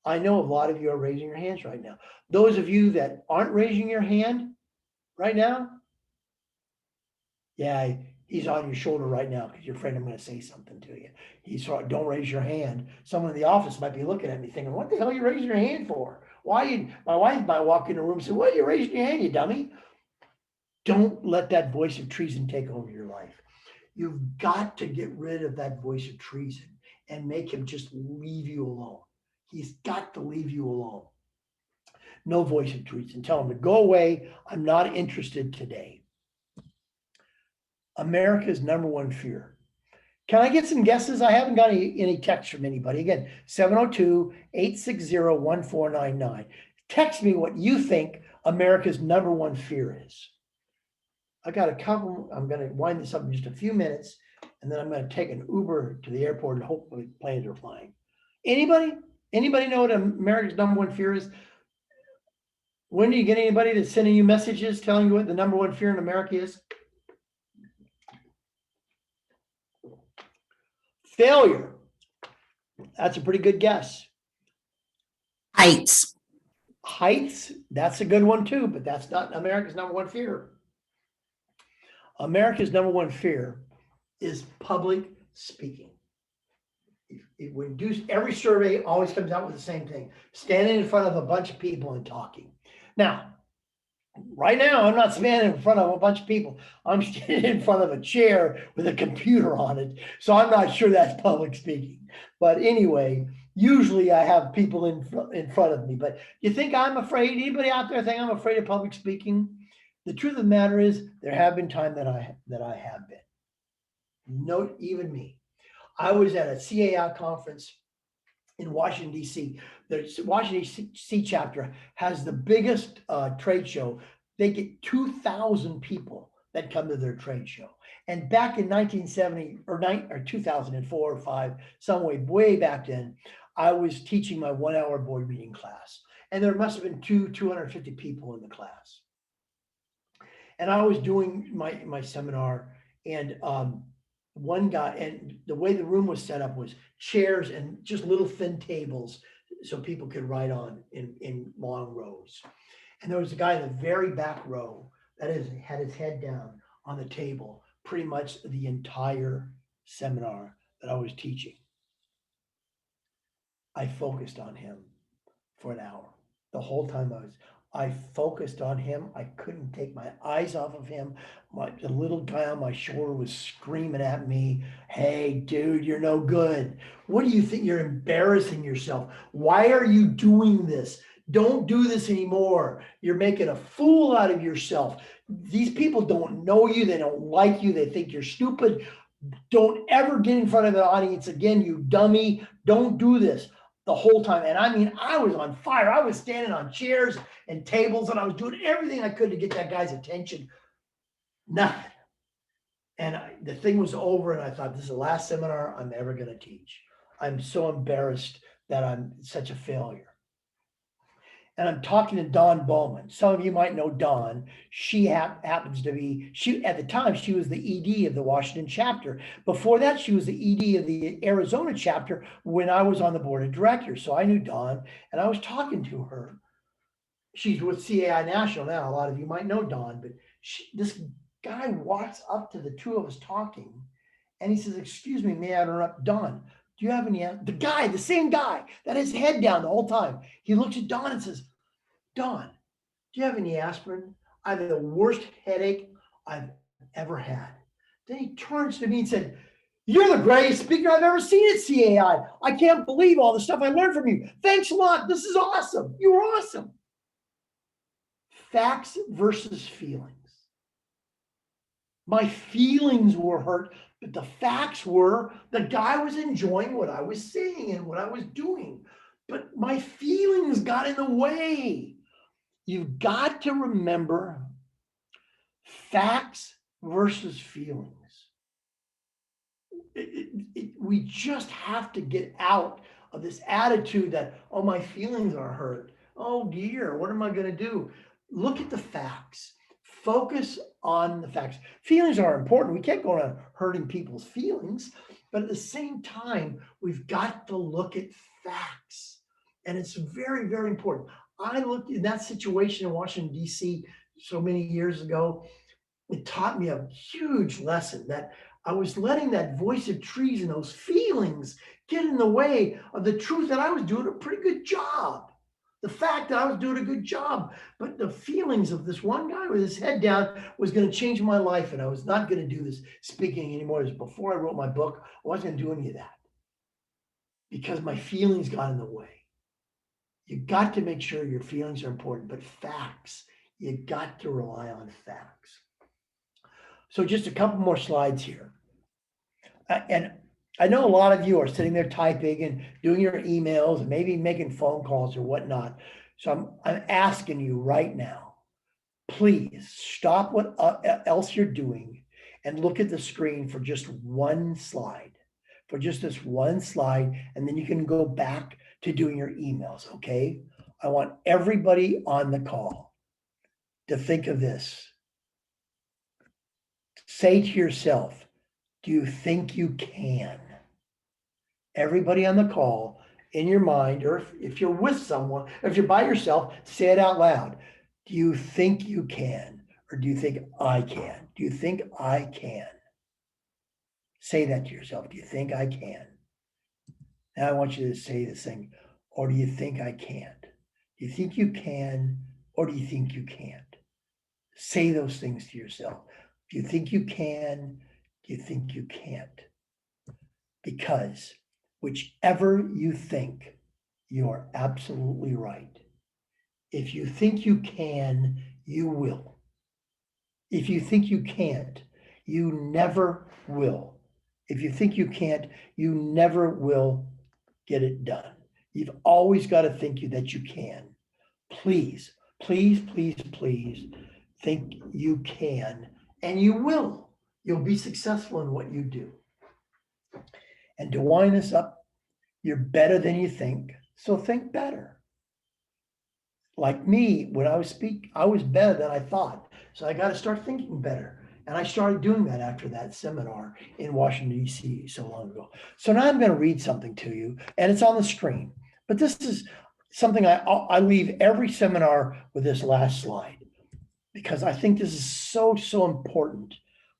I know a lot of you are raising your hands right now. Those of you that aren't raising your hand right now, yeah, he's on your shoulder right now because you're afraid I'm going to say something to you. He's don't raise your hand. Someone in the office might be looking at me thinking, what the hell are you raising your hand for? My wife might walk in the room and say, why are you raising your hand, you dummy? Don't let that voice of treason take over your life. You've got to get rid of that voice of treason and make him just leave you alone. He's got to leave you alone. No voice of treason. Tell him to go away. I'm not interested today. America's number one fear. Can I get some guesses? I haven't got any text from anybody. Again, 702-860-1499. Text me what you think America's number one fear is. I got a couple. I'm going to wind this up in just a few minutes, and then I'm going to take an Uber to the airport and hopefully planes are flying. Anybody know what America's number one fear is? When do you get anybody that's sending you messages telling you what the number one fear in America is? Failure. That's a pretty good guess. Heights. Heights, that's a good one too, but that's not America's number one fear. America's number one fear is public speaking. Every survey always comes out with the same thing: standing in front of a bunch of people and talking. Now, right now, I'm not standing in front of a bunch of people. I'm standing in front of a chair with a computer on it. So I'm not sure that's public speaking. But anyway, usually I have people in front of me. But you think I'm afraid? Anybody out there think I'm afraid of public speaking? The truth of the matter is, there have been times that I have been. Note, even me. I was at a CAI conference in Washington DC. The Washington DC chapter has the biggest trade show. They get 2,000 people that come to their trade show. And back in 1970 or 2004 or 5, some way back then, I was teaching my 1-hour board meeting class. And there must have been 250 people in the class. And I was doing my seminar, and one guy, and the way the room was set up was chairs and just little thin tables so people could write on in long rows. And there was a guy in the very back row that had his head down on the table pretty much the entire seminar that I was teaching. I focused on him for an hour. The whole time I focused on him. I couldn't take my eyes off of him. The little guy on my shoulder was screaming at me, "Hey, dude, you're no good. What do you think? You're embarrassing yourself. Why are you doing this? Don't do this anymore. You're making a fool out of yourself. These people don't know you. They don't like you. They think you're stupid. Don't ever get in front of the audience again, you dummy. Don't do this." The whole time. And I mean, I was on fire. I was standing on chairs and tables, and I was doing everything I could to get that guy's attention. Nothing. And the thing was over, and I thought, this is the last seminar I'm ever going to teach. I'm so embarrassed that I'm such a failure. And I'm talking to Dawn Bowman. Some of you might know Dawn. She happens to be, at the time, she was the ED of the Washington chapter. Before that, she was the ED of the Arizona chapter when I was on the board of directors. So I knew Dawn, and I was talking to her. She's with CAI National now. A lot of you might know Dawn, but this guy walks up to the two of us talking, and he says, "Excuse me, may I interrupt? Dawn, do you have any?" The same guy that had his head down the whole time. He looks at Dawn and says, "Dawn, do you have any aspirin? I have the worst headache I've ever had." Then he turns to me and said, "You're the greatest speaker I've ever seen at CAI. I can't believe all the stuff I learned from you. Thanks a lot. This is awesome. You were awesome." Facts versus feelings. My feelings were hurt, but the facts were the guy was enjoying what I was saying and what I was doing. But my feelings got in the way. You've got to remember facts versus feelings. We just have to get out of this attitude that, oh, my feelings are hurt. Oh dear, what am I going to do? Look at the facts. Focus on the facts. Feelings are important. We can't go around hurting people's feelings, but at the same time, we've got to look at facts. And it's very, very important. I looked in that situation in Washington, D.C. so many years ago. It taught me a huge lesson that I was letting that voice of treason, those feelings, get in the way of the truth that I was doing a pretty good job. The fact that I was doing a good job, but the feelings of this one guy with his head down was going to change my life, and I was not going to do this speaking anymore. It was before I wrote my book. I wasn't going to do any of that because my feelings got in the way. You got to make sure your feelings are important, but facts, you got to rely on facts. So just a couple more slides here. And I know a lot of you are sitting there typing and doing your emails and maybe making phone calls or whatnot. So I'm asking you right now, please stop what else you're doing and look at the screen for just one slide, for just this one slide, and then you can go back to doing your emails, okay? I want everybody on the call to think of this. Say to yourself, do you think you can? Everybody on the call, in your mind, or if you're with someone, if you're by yourself, say it out loud. Do you think you can? Or do you think I can? Do you think I can? Say that to yourself. Do you think I can? Now I want you to say this thing. Or do you think I can't? Do you think you can? Or do you think you can't? Say those things to yourself. Do you think you can? Do you think you can't? Because whichever you think, you are absolutely right. If you think you can, you will. If you think you can't, you never will. If you think you can't, you never will get it done. You've always got to think that you can. Please, please, please, please think you can, and you will. You'll be successful in what you do. And to wind this up, you're better than you think, so think better. Like me, when I was I was better than I thought. So I got to start thinking better. And I started doing that after that seminar in Washington, D.C. so long ago. So now I'm going to read something to you, and it's on the screen. But this is something I leave every seminar with this last slide, because I think this is so, so important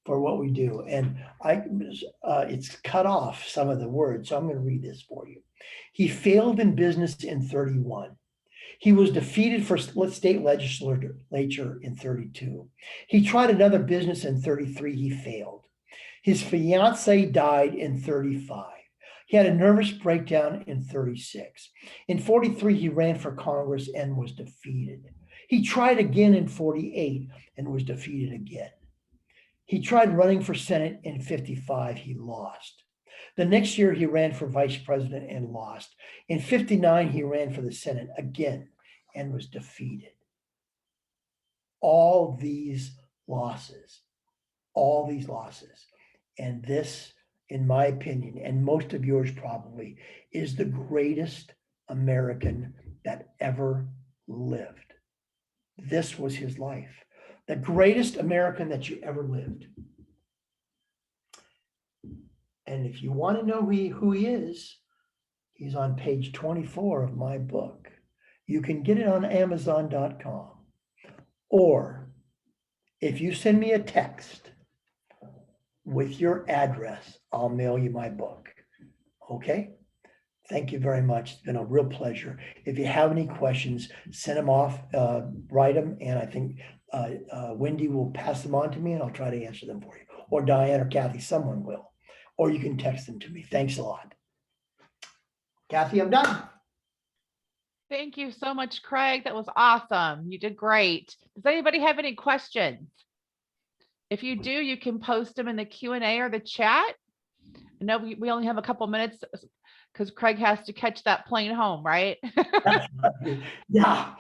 for what we do. And it's cut off some of the words, so I'm going to read this for you. He failed in business in 31. He was defeated for state legislature in 32. He tried another business in 33. He failed. His fiance died in 35. He had a nervous breakdown in 36. In 43, he ran for Congress and was defeated. He tried again in 48 and was defeated again. He tried running for Senate in 55. He lost. The next year, he ran for vice president and lost. In 59, he ran for the Senate again and was defeated. All these losses. And this, in my opinion, and most of yours probably, is the greatest American that ever lived. This was his life. The greatest American that you ever lived. And if you want to know who he is, he's on page 24 of my book. You can get it on Amazon.com. Or if you send me a text with your address, I'll mail you my book. Okay? Thank you very much. It's been a real pleasure. If you have any questions, send them off, write them, and I think Wendy will pass them on to me, and I'll try to answer them for you. Or Diane or Kathy, someone will. Or you can text them to me. Thanks a lot. Kathy, I'm done. Thank you so much, Craig. That was awesome. You did great. Does anybody have any questions? If you do, you can post them in the Q&A or the chat. I know we only have a couple minutes because Craig has to catch that plane home, right? Yeah.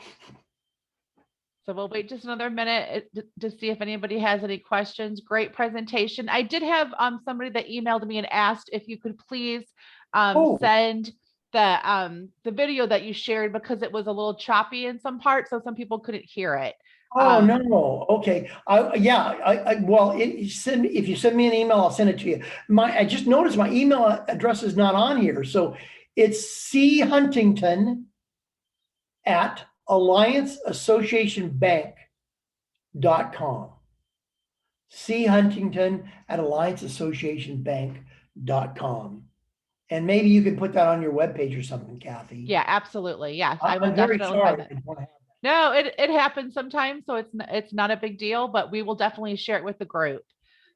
So we'll wait just another minute to see if anybody has any questions. Great presentation. I did have somebody that emailed me and asked if you could please send the video that you shared, because it was a little choppy in some parts, so some people couldn't hear it. Oh, no. Okay. Well, if you send me an email, I'll send it to you. I just noticed my email address is not on here. So it's chuntington@allianceassociationbank.com. chuntington@allianceassociationbank.com. And maybe you can put that on your webpage or something, Kathy. Yeah, absolutely. Yes, I will I'm very definitely have sorry. that. No, it happens sometimes, so it's not a big deal, but we will definitely share it with the group.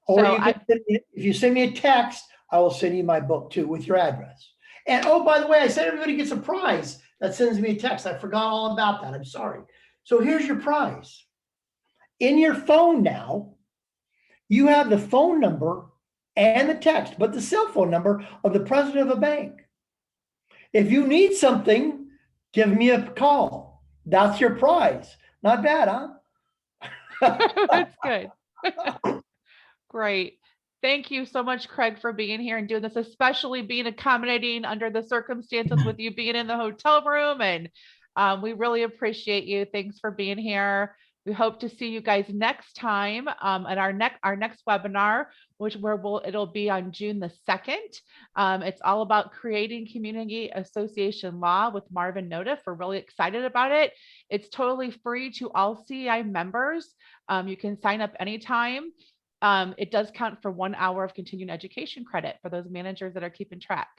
Or So if you send me a text, I will send you my book too with your address. And oh, by the way, I said everybody gets a prize that sends me a text. I forgot all about that. I'm sorry. So here's your prize. In your phone now, you have the phone number and the text, but the cell phone number of the president of a bank. If you need something, give me a call. That's your prize. Not bad, huh? that's good. Great. Thank you so much, Craig, for being here and doing this, especially being accommodating under the circumstances with you being in the hotel room. And we really appreciate you. Thanks for being here. We hope to see you guys next time at our next webinar, it'll be on June the 2nd. It's all about creating community association law with Marvin Notiff. We're really excited about it. It's totally free to all CEI members. You can sign up anytime. It does count for 1 hour of continuing education credit for those managers that are keeping track.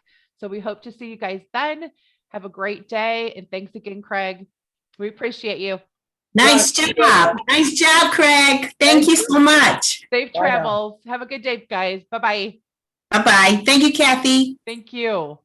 So we hope to see you guys then. Have a great day. And thanks again, Craig. We appreciate you. Nice job. Nice job, Craig. Thank you so much. Safe travels. Have a good day, guys. Bye-bye. Bye-bye. Thank you, Kathy. Thank you.